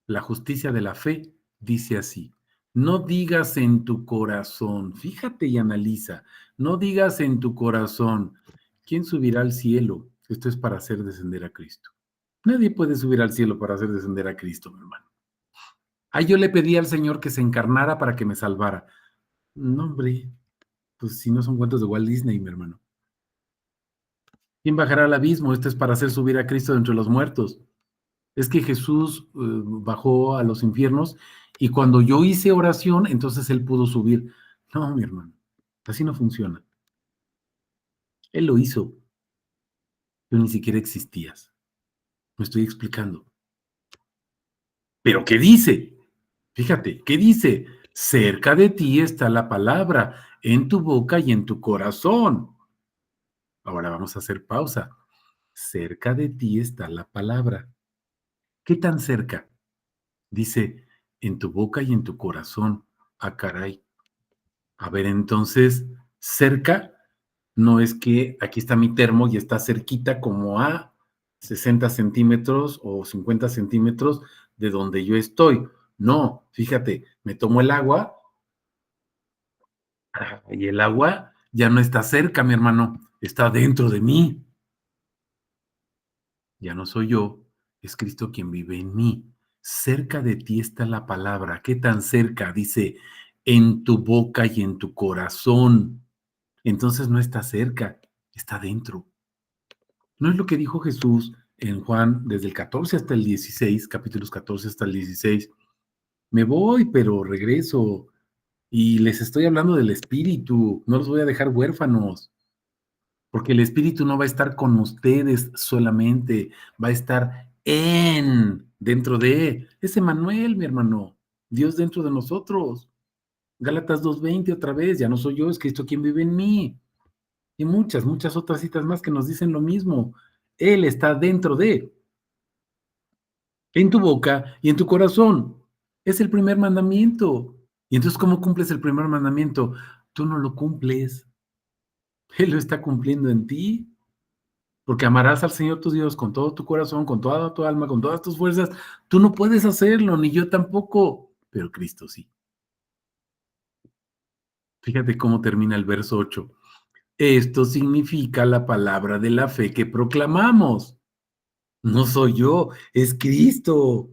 la justicia de la fe dice así, no digas en tu corazón, fíjate y analiza, no digas en tu corazón, ¿quién subirá al cielo? Esto es para hacer descender a Cristo. Nadie puede subir al cielo para hacer descender a Cristo, mi hermano. Ah, yo le pedí al Señor que se encarnara para que me salvara. No, hombre, pues si no son cuentos de Walt Disney, mi hermano. ¿Quién bajará al abismo? Esto es para hacer subir a Cristo de entre los muertos. Es que Jesús bajó a los infiernos y cuando yo hice oración, entonces Él pudo subir. No, mi hermano, así no funciona. Él lo hizo, tú ni siquiera existías. Me estoy explicando. ¿Pero qué dice? Fíjate, ¿qué dice? Cerca de ti está la palabra, en tu boca y en tu corazón. Ahora vamos a hacer pausa. Cerca de ti está la palabra. ¿Qué tan cerca? Dice, en tu boca y en tu corazón. Ah, caray. A ver, entonces, cerca no es que aquí está mi termo y está cerquita como a 60 centímetros o 50 centímetros de donde yo estoy. No, fíjate, me tomo el agua y el agua ya no está cerca, mi hermano, está dentro de mí. Ya no soy yo, es Cristo quien vive en mí. Cerca de ti está la palabra. ¿Qué tan cerca? Dice, en tu boca y en tu corazón. Entonces no está cerca, está dentro. ¿No es lo que dijo Jesús en Juan desde el 14 hasta el 16, capítulos 14 hasta el 16? Me voy, pero regreso. Y les estoy hablando del Espíritu, no los voy a dejar huérfanos, porque el Espíritu no va a estar con ustedes solamente, va a estar dentro de, es Emmanuel, mi hermano, Dios dentro de nosotros. Gálatas 2:20 otra vez, ya no soy yo, es Cristo quien vive en mí. Y muchas otras citas más que nos dicen lo mismo. Él está dentro de, en tu boca y en tu corazón. Es el primer mandamiento. Y entonces, ¿cómo cumples el primer mandamiento? Tú no lo cumples. Él lo está cumpliendo en ti. Porque amarás al Señor tu Dios con todo tu corazón, con toda tu alma, con todas tus fuerzas. Tú no puedes hacerlo, ni yo tampoco, pero Cristo sí. Fíjate cómo termina el verso 8. Esto significa la palabra de la fe que proclamamos. No soy yo, es Cristo.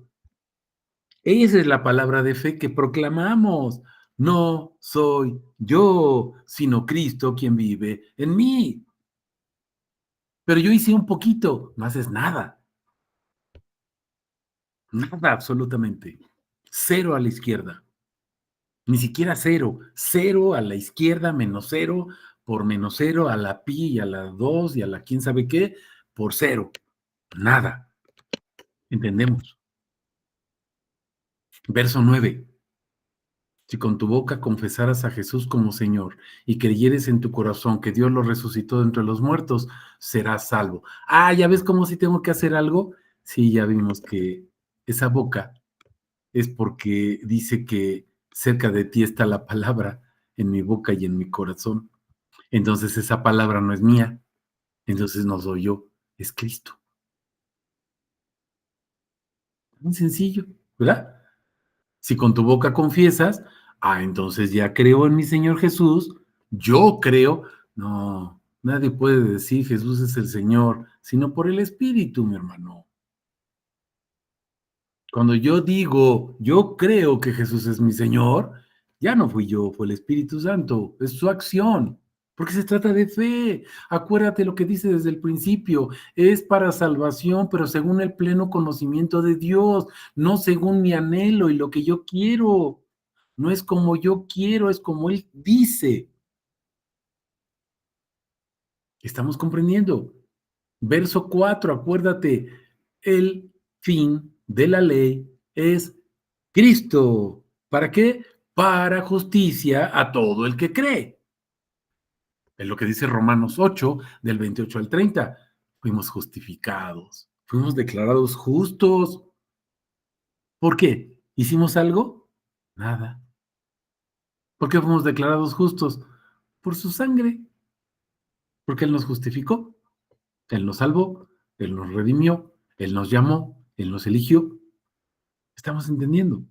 Esa es la palabra de fe que proclamamos. No soy yo, sino Cristo quien vive en mí. Pero yo hice un poquito, no haces nada, nada absolutamente. Cero a la izquierda, ni siquiera cero, cero a la izquierda menos cero por menos cero a la pi y a la 2 y a la quién sabe qué por cero, nada. ¿Entendemos? Verso 9. Si con tu boca confesaras a Jesús como Señor y creyeres en tu corazón que Dios lo resucitó de entre los muertos, serás salvo. Ah, ¿ya ves cómo si tengo que hacer algo? Sí, ya vimos que esa boca es porque dice que cerca de ti está la palabra en mi boca y en mi corazón. Entonces esa palabra no es mía, entonces no soy yo, es Cristo. Muy sencillo, ¿verdad? Si con tu boca confiesas, entonces ya creo en mi Señor Jesús, yo creo. No, nadie puede decir Jesús es el Señor, sino por el Espíritu, mi hermano. Cuando yo digo, yo creo que Jesús es mi Señor, ya no fui yo, fue el Espíritu Santo, es su acción, porque se trata de fe. Acuérdate lo que dice desde el principio, es para salvación, pero según el pleno conocimiento de Dios, no según mi anhelo y lo que yo quiero. No es como yo quiero, es como Él dice. ¿Estamos comprendiendo? Verso 4, acuérdate, el fin de la ley es Cristo. ¿Para qué? Para justicia a todo el que cree. Es lo que dice Romanos 8, del 28 al 30. Fuimos justificados, fuimos declarados justos. ¿Por qué? ¿Hicimos algo? Nada. ¿Por qué fuimos declarados justos? Por su sangre, porque Él nos justificó, Él nos salvó, Él nos redimió, Él nos llamó, Él nos eligió. ¿Estamos entendiendo?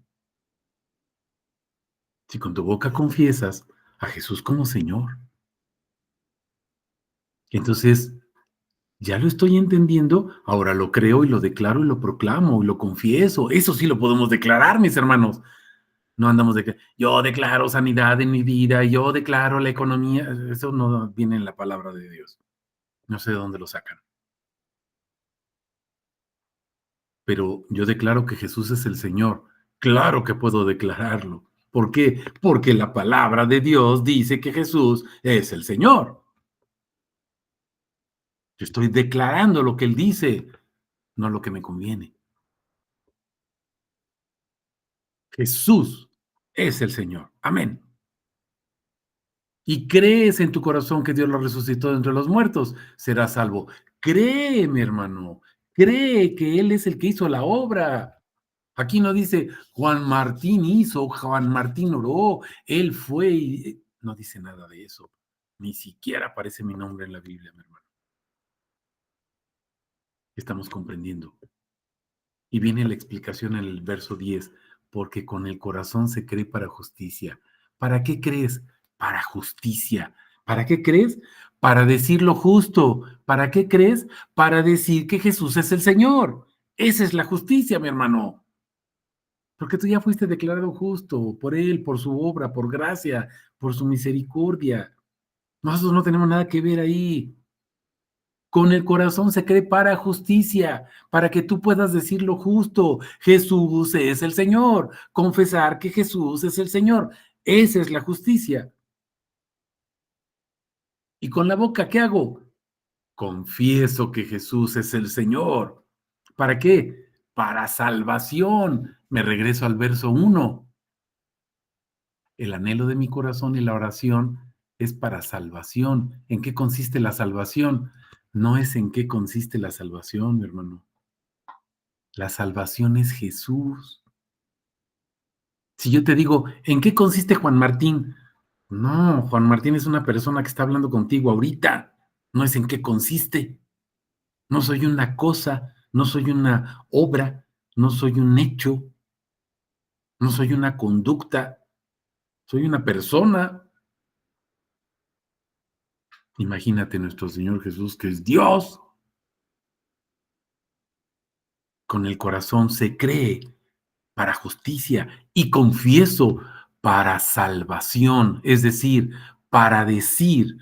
Si con tu boca confiesas a Jesús como Señor, entonces ya lo estoy entendiendo, ahora lo creo y lo declaro y lo proclamo y lo confieso. Eso sí lo podemos declarar, mis hermanos. No andamos de que yo declaro sanidad en mi vida, yo declaro la economía. Eso no viene en la palabra de Dios. No sé de dónde lo sacan. Pero yo declaro que Jesús es el Señor. Claro que puedo declararlo. ¿Por qué? Porque la palabra de Dios dice que Jesús es el Señor. Yo estoy declarando lo que Él dice, no lo que me conviene. Jesús es el Señor. Amén. Y crees en tu corazón que Dios lo resucitó de entre los muertos, serás salvo. Cree, mi hermano, cree que Él es el que hizo la obra. Aquí no dice Juan Martín hizo, Juan Martín oró, él fue y no dice nada de eso. Ni siquiera aparece mi nombre en la Biblia, mi hermano. Estamos comprendiendo. Y viene la explicación en el verso 10, porque con el corazón se cree para justicia. ¿Para qué crees? Para justicia. ¿Para qué crees? Para decir lo justo. ¿Para qué crees? Para decir que Jesús es el Señor. Esa es la justicia, mi hermano. Porque tú ya fuiste declarado justo por Él, por su obra, por gracia, por su misericordia. Nosotros no tenemos nada que ver ahí. Con el corazón se cree para justicia, para que tú puedas decir lo justo. Jesús es el Señor. Confesar que Jesús es el Señor. Esa es la justicia. Y con la boca, ¿qué hago? Confieso que Jesús es el Señor. ¿Para qué? Para salvación. Me regreso al verso 1. El anhelo de mi corazón y la oración es para salvación. ¿En qué consiste la salvación? No es en qué consiste la salvación, mi hermano. La salvación es Jesús. Si yo te digo, ¿en qué consiste Juan Martín? No, Juan Martín es una persona que está hablando contigo ahorita. No es en qué consiste. No soy una cosa, no soy una obra, no soy un hecho, no soy una conducta, soy una persona. Imagínate nuestro Señor Jesús, que es Dios. Con el corazón se cree para justicia y confieso para salvación, es decir, para decir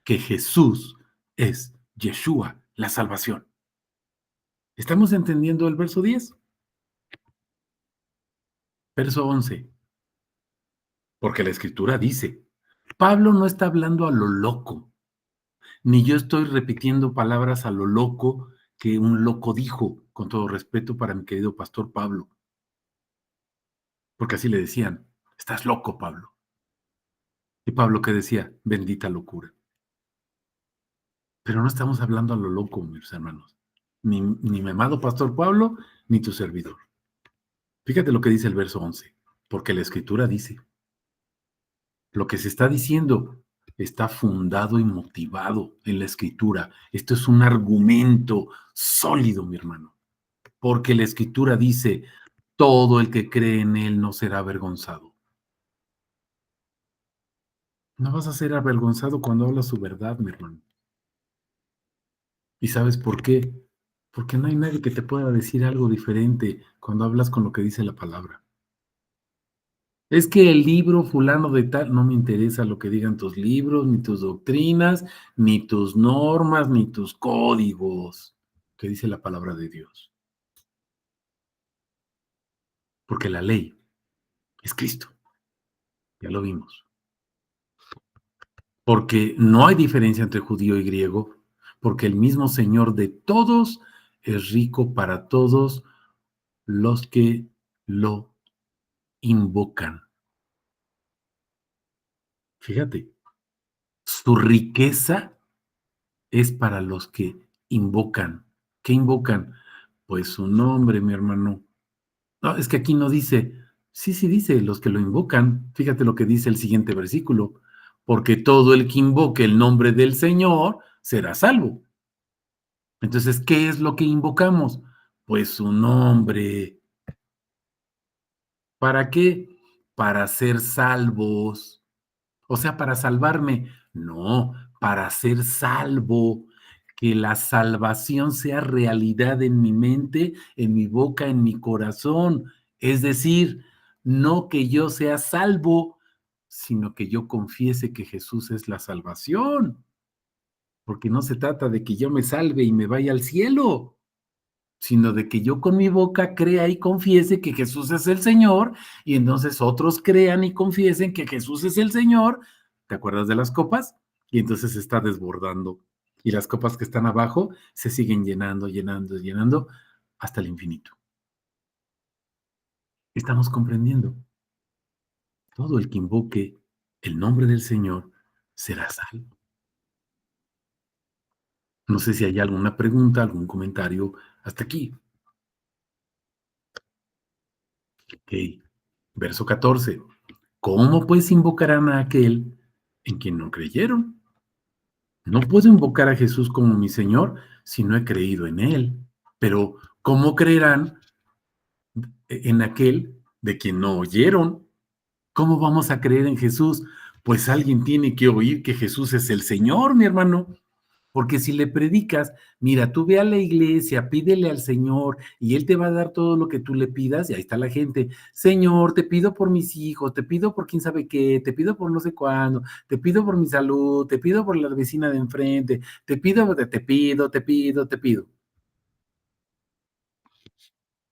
que Jesús es Yeshua, la salvación. ¿Estamos entendiendo el verso 10? Verso 11, porque la escritura dice, Pablo no está hablando a lo loco, ni yo estoy repitiendo palabras a lo loco que un loco dijo, con todo respeto para mi querido pastor Pablo, porque así le decían, estás loco, Pablo. Y Pablo que decía, bendita locura. Pero no estamos hablando a lo loco, mis hermanos. Ni mi amado pastor Pablo, ni tu servidor. Fíjate lo que dice el verso 11, porque la escritura dice, lo que se está diciendo está fundado y motivado en la escritura. Esto es un argumento sólido, mi hermano, porque la escritura dice, todo el que cree en él no será avergonzado. No vas a ser avergonzado cuando hablas su verdad, mi hermano. ¿Y sabes por qué? Porque no hay nadie que te pueda decir algo diferente cuando hablas con lo que dice la palabra. Es que el libro fulano de tal, no me interesa lo que digan tus libros, ni tus doctrinas, ni tus normas, ni tus códigos, que dice la palabra de Dios. Porque la ley es Cristo, ya lo vimos. Porque no hay diferencia entre judío y griego, porque el mismo Señor de todos es rico para todos los que lo invocan. Fíjate, su riqueza es para los que invocan. ¿Qué invocan? Pues su nombre, mi hermano. No, es que aquí no dice, sí dice, los que lo invocan. Fíjate lo que dice el siguiente versículo. Porque todo el que invoque el nombre del Señor será salvo. Entonces, ¿qué es lo que invocamos? Pues su nombre. ¿Para qué? Para ser salvos. O sea, para salvarme. No, para ser salvo. Que la salvación sea realidad en mi mente, en mi boca, en mi corazón. Es decir, no que yo sea salvo, sino que yo confiese que Jesús es la salvación. Porque no se trata de que yo me salve y me vaya al cielo, sino de que yo con mi boca crea y confiese que Jesús es el Señor, y entonces otros crean y confiesen que Jesús es el Señor. ¿Te acuerdas de las copas? Y entonces se está desbordando. Y las copas que están abajo se siguen llenando, llenando, llenando hasta el infinito. Estamos comprendiendo. Todo el que invoque el nombre del Señor será salvo. No sé si hay alguna pregunta, algún comentario hasta aquí. Ok. Verso 14. ¿Cómo pues invocarán a aquel en quien no creyeron? No puedo invocar a Jesús como mi Señor si no he creído en Él. Pero, ¿cómo creerán en aquel de quien no oyeron? ¿Cómo vamos a creer en Jesús? Pues alguien tiene que oír que Jesús es el Señor, mi hermano. Porque si le predicas, mira, tú ve a la iglesia, pídele al Señor y Él te va a dar todo lo que tú le pidas. Y ahí está la gente. Señor, te pido por mis hijos, te pido por quién sabe qué, te pido por no sé cuándo, te pido por mi salud, te pido por la vecina de enfrente, te pido, te pido, te pido, te pido.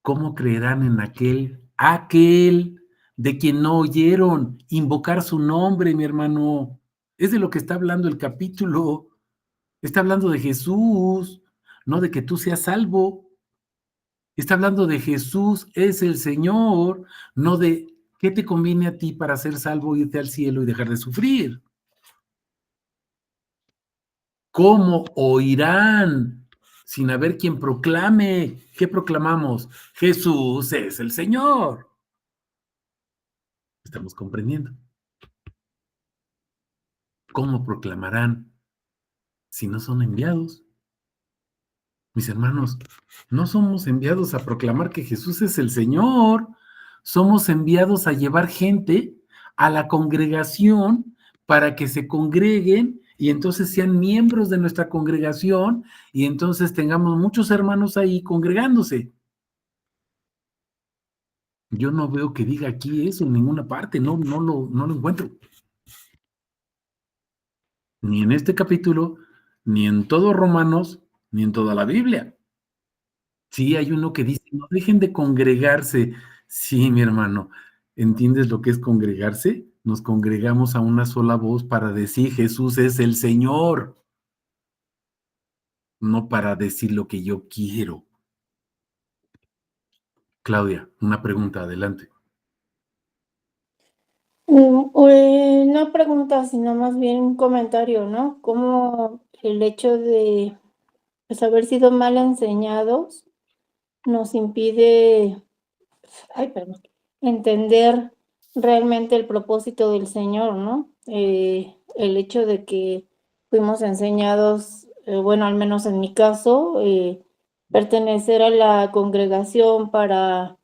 ¿Cómo creerán en aquel de quien no oyeron invocar su nombre, mi hermano? Es de lo que está hablando el capítulo. Está hablando de Jesús, no de que tú seas salvo. Está hablando de Jesús es el Señor, no de qué te conviene a ti para ser salvo, irte al cielo y dejar de sufrir. ¿Cómo oirán sin haber quien proclame? ¿Qué proclamamos? Jesús es el Señor. Estamos comprendiendo. ¿Cómo proclamarán si no son enviados? Mis hermanos, no somos enviados a proclamar que Jesús es el Señor, somos enviados a llevar gente a la congregación para que se congreguen y entonces sean miembros de nuestra congregación y entonces tengamos muchos hermanos ahí congregándose. Yo no veo que diga aquí eso en ninguna parte, no lo encuentro. Ni en este capítulo, ni en todo Romanos, ni en toda la Biblia. Sí, hay uno que dice: "No dejen de congregarse". Sí, mi hermano, ¿entiendes lo que es congregarse? Nos congregamos a una sola voz para decir: "Jesús es el Señor", no para decir lo que yo quiero. Claudia, una pregunta, adelante. No pregunta, sino más bien un comentario, ¿no? Cómo el hecho de, pues, haber sido mal enseñados nos impide, ay, perdón, entender realmente el propósito del Señor, ¿no? El hecho de que fuimos enseñados, bueno, al menos en mi caso, pertenecer a la congregación para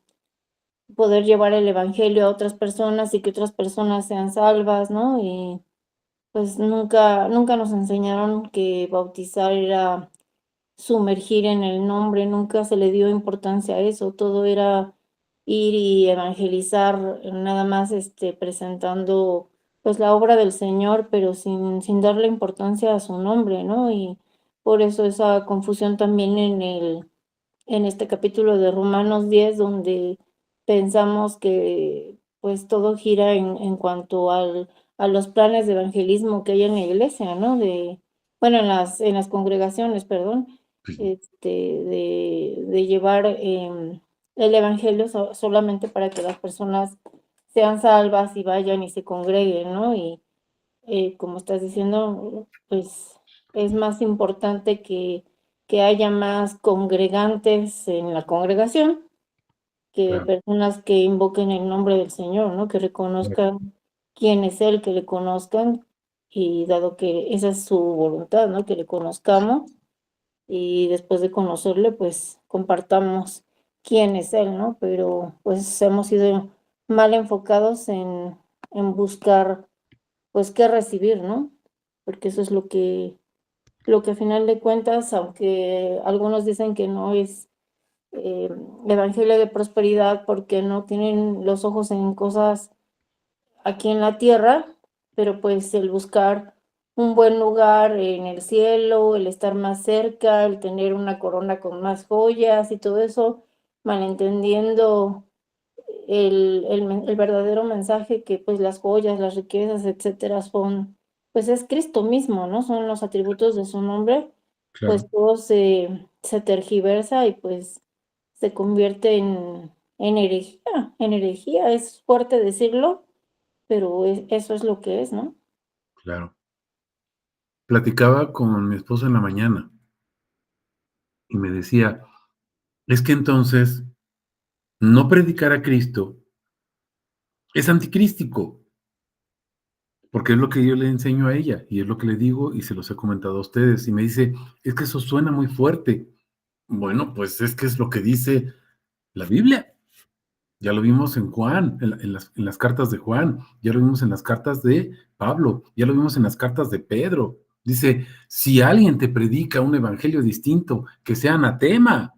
poder llevar el evangelio a otras personas y que otras personas sean salvas, ¿no? Y pues nunca nos enseñaron que bautizar era sumergir en el nombre, nunca se le dio importancia a eso, todo era ir y evangelizar, nada más, presentando, pues, la obra del Señor, pero sin darle importancia a su nombre, ¿no? Y por eso esa confusión también en este capítulo de Romanos 10 donde pensamos que, pues, todo gira en cuanto a los planes de evangelismo que hay en la iglesia, ¿no? Bueno, en las congregaciones, perdón, Sí, de llevar, el evangelio solamente para que las personas sean salvas y vayan y se congreguen, ¿no? Y, como estás diciendo, pues, es más importante que haya más congregantes en la congregación que claro, personas que invoquen el nombre del Señor, ¿no? Que claro, reconozcan quién es Él, que le conozcan, y dado que esa es su voluntad, ¿no? Que le conozcamos, y después de conocerle, pues, compartamos quién es Él, ¿no? Pero, pues, hemos sido mal enfocados en buscar, pues, qué recibir, ¿no? Porque eso es lo que a final de cuentas, aunque algunos dicen que no es, eh, evangelio de prosperidad porque no tienen los ojos en cosas aquí en la tierra, pero pues el buscar un buen lugar en el cielo, el estar más cerca, el tener una corona con más joyas y todo eso, malentendiendo el verdadero mensaje que pues las joyas, las riquezas, etcétera, son, pues es Cristo mismo, ¿no? Son los atributos de su nombre, claro, pues todo se tergiversa y pues se convierte en herejía, es fuerte decirlo, pero eso es lo que es, ¿no? claro. Platicaba con mi esposo en la mañana y me decía: "Es que entonces no predicar a Cristo es anticrístico", porque es lo que yo le enseño a ella y es lo que le digo y se los he comentado a ustedes. Y me dice: "Es que eso suena muy fuerte". Bueno, pues es que es lo que dice la Biblia. Ya lo vimos en Juan, en las cartas de Juan, ya lo vimos en las cartas de Pablo, ya lo vimos en las cartas de Pedro. Dice: si alguien te predica un evangelio distinto, que sea anatema.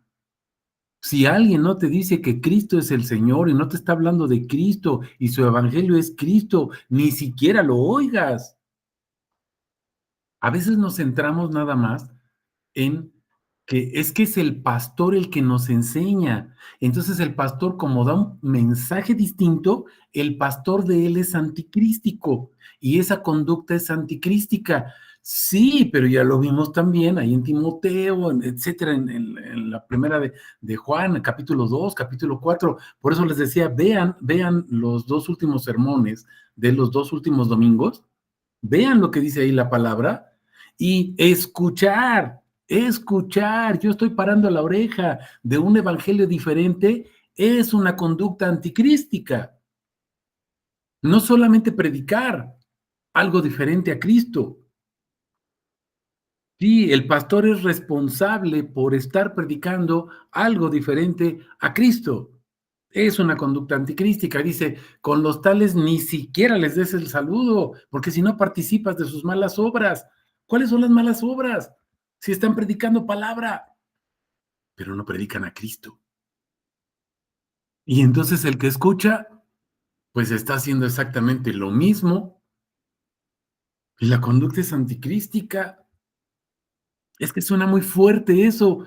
Si alguien no te dice que Cristo es el Señor y no te está hablando de Cristo y su evangelio es Cristo, ni siquiera lo oigas. A veces nos centramos nada más en que es el pastor el que nos enseña. Entonces el pastor, como da un mensaje distinto, el pastor de él es anticrístico y esa conducta es anticrística. Sí, pero ya lo vimos también ahí en Timoteo, etcétera, en la primera de Juan, capítulo 2, capítulo 4. Por eso les decía, vean los dos últimos sermones de los dos últimos domingos, vean lo que dice ahí la palabra y escuchar. Yo estoy parando la oreja de un evangelio diferente, es una conducta anticrística. No solamente predicar algo diferente a Cristo. Sí, el pastor es responsable por estar predicando algo diferente a Cristo. Es una conducta anticrística. Dice, con los tales ni siquiera les des el saludo, porque si no participas de sus malas obras. ¿Cuáles son las malas obras? Si están predicando palabra, pero no predican a Cristo. Y entonces el que escucha, pues está haciendo exactamente lo mismo, y la conducta es anticrística. Es que suena muy fuerte eso,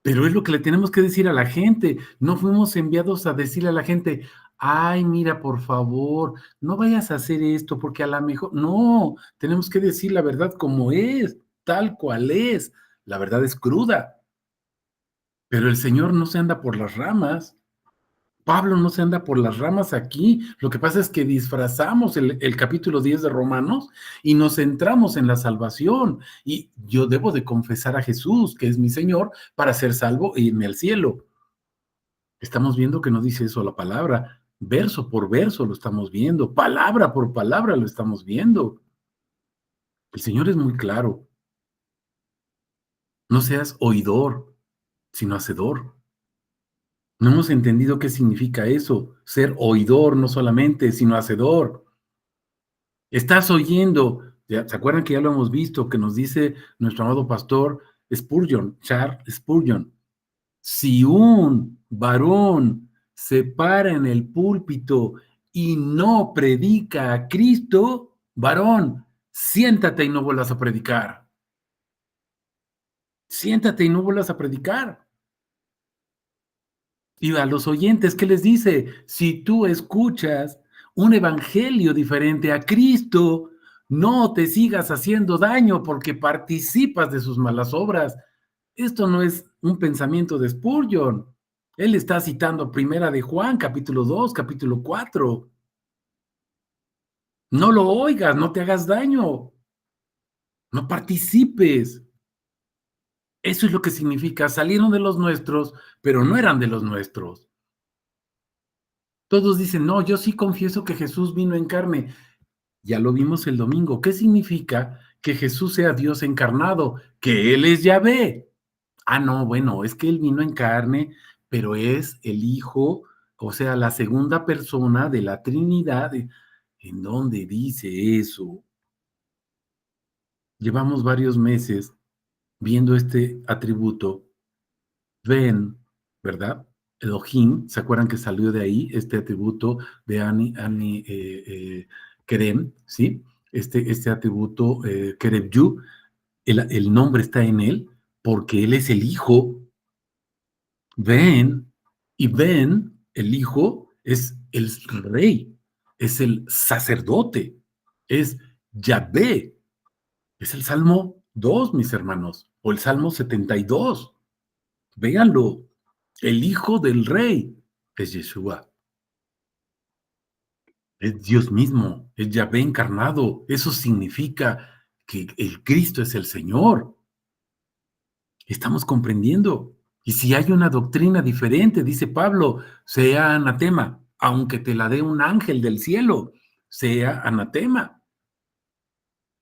pero es lo que le tenemos que decir a la gente. No fuimos enviados a decirle a la gente: "Ay, mira, por favor, no vayas a hacer esto, porque a la mejor", no, tenemos que decir la verdad como es, tal cual es. La verdad es cruda, pero el Señor no se anda por las ramas. Pablo no se anda por las ramas aquí. Lo que pasa es que disfrazamos el capítulo 10 de Romanos y nos centramos en la salvación. Y yo debo de confesar a Jesús, que es mi Señor, para ser salvo e irme al cielo. Estamos viendo que no dice eso la palabra. Verso por verso lo estamos viendo. Palabra por palabra lo estamos viendo. El Señor es muy claro. No seas oidor, sino hacedor. No hemos entendido qué significa eso. Ser oidor no solamente, sino hacedor. Estás oyendo, ya, ¿se acuerdan que ya lo hemos visto, que nos dice nuestro amado pastor Spurgeon, Charles Spurgeon? Si un varón se para en el púlpito y no predica a Cristo, varón, siéntate y no vuelvas a predicar. Siéntate y no vuelvas a predicar. Y a los oyentes, ¿qué les dice? Si tú escuchas un evangelio diferente a Cristo, no te sigas haciendo daño porque participas de sus malas obras. Esto no es un pensamiento de Spurgeon. Él está citando Primera de Juan, capítulo 2, capítulo 4. No lo oigas, no te hagas daño, no participes. Eso es lo que significa, salieron de los nuestros, pero no eran de los nuestros. Todos dicen, no, yo sí confieso que Jesús vino en carne. Ya lo vimos el domingo. ¿Qué significa que Jesús sea Dios encarnado? Que Él es Yahvé. Ah, no, bueno, es que Él vino en carne, pero es el Hijo, o sea, la segunda persona de la Trinidad. ¿En dónde dice eso? Llevamos varios meses viendo este atributo. Ven, ¿verdad? Elohim, ¿se acuerdan que salió de ahí este atributo de Ani Kerem, ¿sí? Este atributo Kerebyu, el nombre está en él porque él es el hijo. Ven, y ven, el hijo es el rey, es el sacerdote, es Yahvé, es el Salmo 2, mis hermanos, o el Salmo 72. Véanlo, el hijo del rey es Yeshua, es Dios mismo, es Yahvé encarnado. Eso significa que el Cristo es el Señor. Estamos comprendiendo. Y si hay una doctrina diferente, dice Pablo, sea anatema, aunque te la dé un ángel del cielo, sea anatema.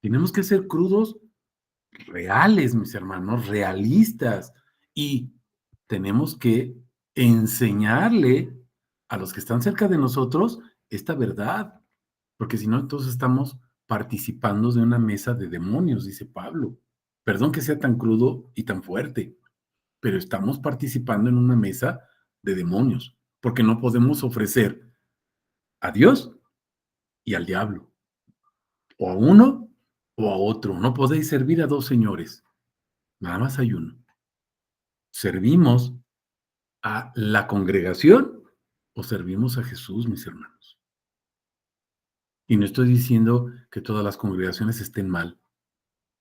Tenemos que ser crudos, reales, mis hermanos, realistas. Y tenemos que enseñarle a los que están cerca de nosotros esta verdad, porque si no, entonces estamos participando de una mesa de demonios, dice Pablo. Perdón que sea tan crudo y tan fuerte, pero estamos participando en una mesa de demonios, porque no podemos ofrecer a Dios y al diablo, o a uno o a otro. No podéis servir a dos señores, nada más hay uno. ¿Servimos a la congregación o servimos a Jesús, mis hermanos? Y no estoy diciendo que todas las congregaciones estén mal.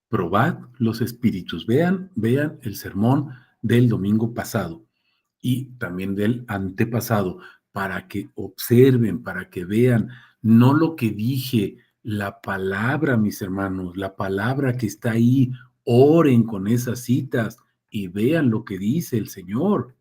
Probad los espíritus. Vean el sermón del domingo pasado y también del antepasado, para que observen, para que vean, no lo que dije, la palabra, mis hermanos, la palabra que está ahí, oren con esas citas y vean lo que dice el Señor.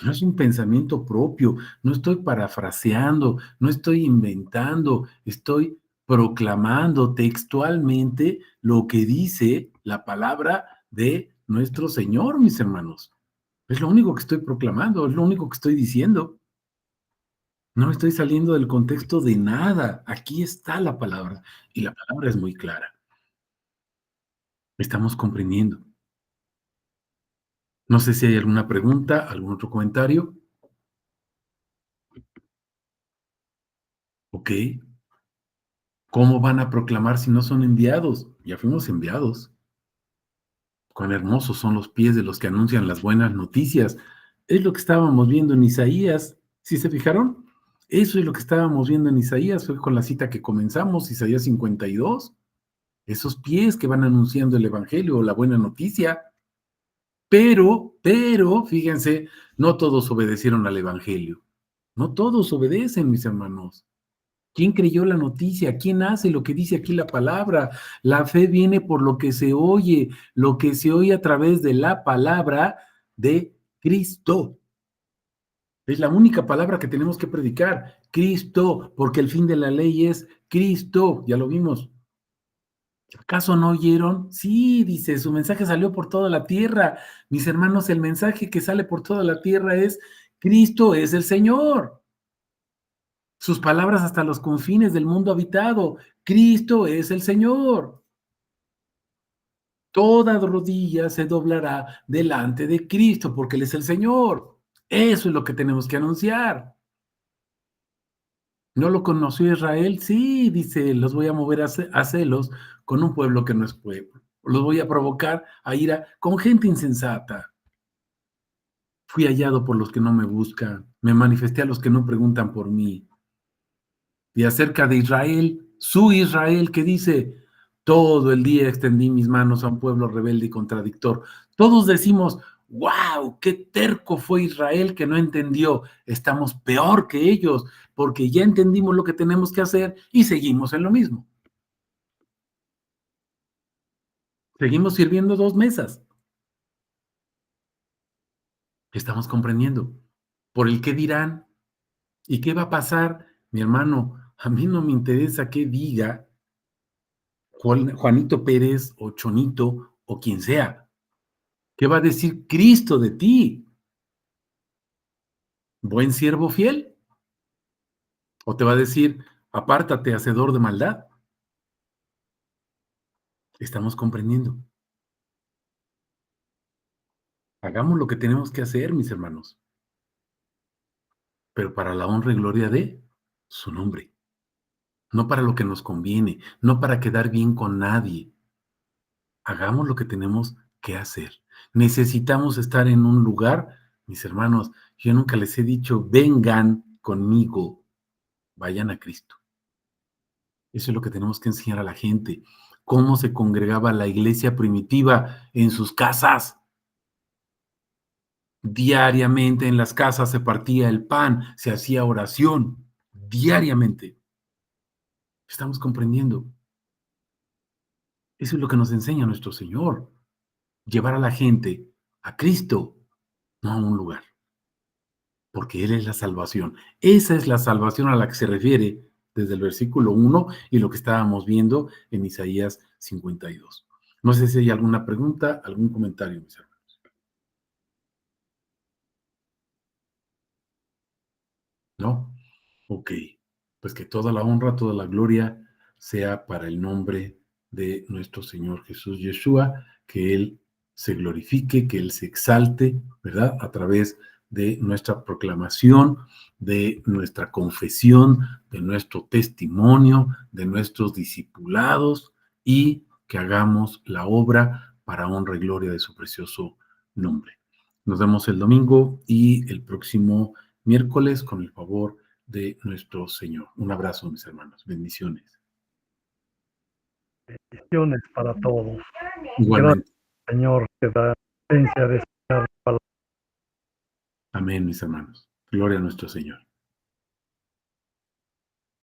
No es un pensamiento propio, no estoy parafraseando, no estoy inventando, estoy proclamando textualmente lo que dice la palabra de nuestro Señor, mis hermanos. Es lo único que estoy proclamando, es lo único que estoy diciendo. No estoy saliendo del contexto de nada. Aquí está la palabra y la palabra es muy clara. Estamos comprendiendo. No sé si hay alguna pregunta, algún otro comentario. ¿Ok? ¿Cómo van a proclamar si no son enviados? Ya fuimos enviados. Cuán hermosos son los pies de los que anuncian las buenas noticias. Es lo que estábamos viendo en Isaías. ¿Sí se fijaron? Eso es lo que estábamos viendo en Isaías. Fue con la cita que comenzamos, Isaías 52. Esos pies que van anunciando el evangelio o la buena noticia. Pero, fíjense, no todos obedecieron al evangelio. No todos obedecen, mis hermanos. ¿Quién creyó la noticia? ¿Quién hace lo que dice aquí la palabra? La fe viene por lo que se oye a través de la palabra de Cristo. Es la única palabra que tenemos que predicar, Cristo, porque el fin de la ley es Cristo, ya lo vimos. ¿Acaso no oyeron? Sí, dice, su mensaje salió por toda la tierra. Mis hermanos, el mensaje que sale por toda la tierra es Cristo es el Señor. Sus palabras hasta los confines del mundo habitado. Cristo es el Señor. Toda rodilla se doblará delante de Cristo porque Él es el Señor. Eso es lo que tenemos que anunciar. ¿No lo conoció Israel? Sí, dice, los voy a mover a celos con un pueblo que no es pueblo. Los voy a provocar a ira con gente insensata. Fui hallado por los que no me buscan. Me manifesté a los que no preguntan por mí. Y acerca de Israel, su Israel, que dice, todo el día extendí mis manos a un pueblo rebelde y contradictor. Todos decimos, wow, qué terco fue Israel que no entendió. Estamos peor que ellos, porque ya entendimos lo que tenemos que hacer y seguimos en lo mismo. Seguimos sirviendo 2 mesas. Estamos comprendiendo. Por el qué dirán y qué va a pasar, mi hermano. A mí no me interesa qué diga Juanito Pérez o Chonito o quien sea. ¿Qué va a decir Cristo de ti? ¿Buen siervo fiel? ¿O te va a decir, apártate, hacedor de maldad? Estamos comprendiendo. Hagamos lo que tenemos que hacer, mis hermanos, pero para la honra y gloria de su nombre, no para lo que nos conviene, no para quedar bien con nadie. Hagamos lo que tenemos que hacer. Necesitamos estar en un lugar, mis hermanos, yo nunca les he dicho, vengan conmigo, vayan a Cristo. Eso es lo que tenemos que enseñar a la gente. Cómo se congregaba la iglesia primitiva en sus casas. Diariamente en las casas se partía el pan, se hacía oración. Diariamente. Estamos comprendiendo. Eso es lo que nos enseña nuestro Señor. Llevar a la gente a Cristo, no a un lugar. Porque Él es la salvación. Esa es la salvación a la que se refiere desde el versículo 1 y lo que estábamos viendo en Isaías 52. No sé si hay alguna pregunta, algún comentario, mis hermanos. ¿No? Ok. Pues que toda la honra, toda la gloria sea para el nombre de nuestro Señor Jesús Yeshua, que Él se glorifique, que Él se exalte, ¿verdad? A través de nuestra proclamación, de nuestra confesión, de nuestro testimonio, de nuestros discipulados y que hagamos la obra para honra y gloria de su precioso nombre. Nos vemos el domingo y el próximo miércoles con el favor de nuestro Señor. Un abrazo, mis hermanos. Bendiciones. Bendiciones para todos. Igualmente. Gracias, Señor, que da presencia de esta palabra. Amén, mis hermanos. Gloria a nuestro Señor.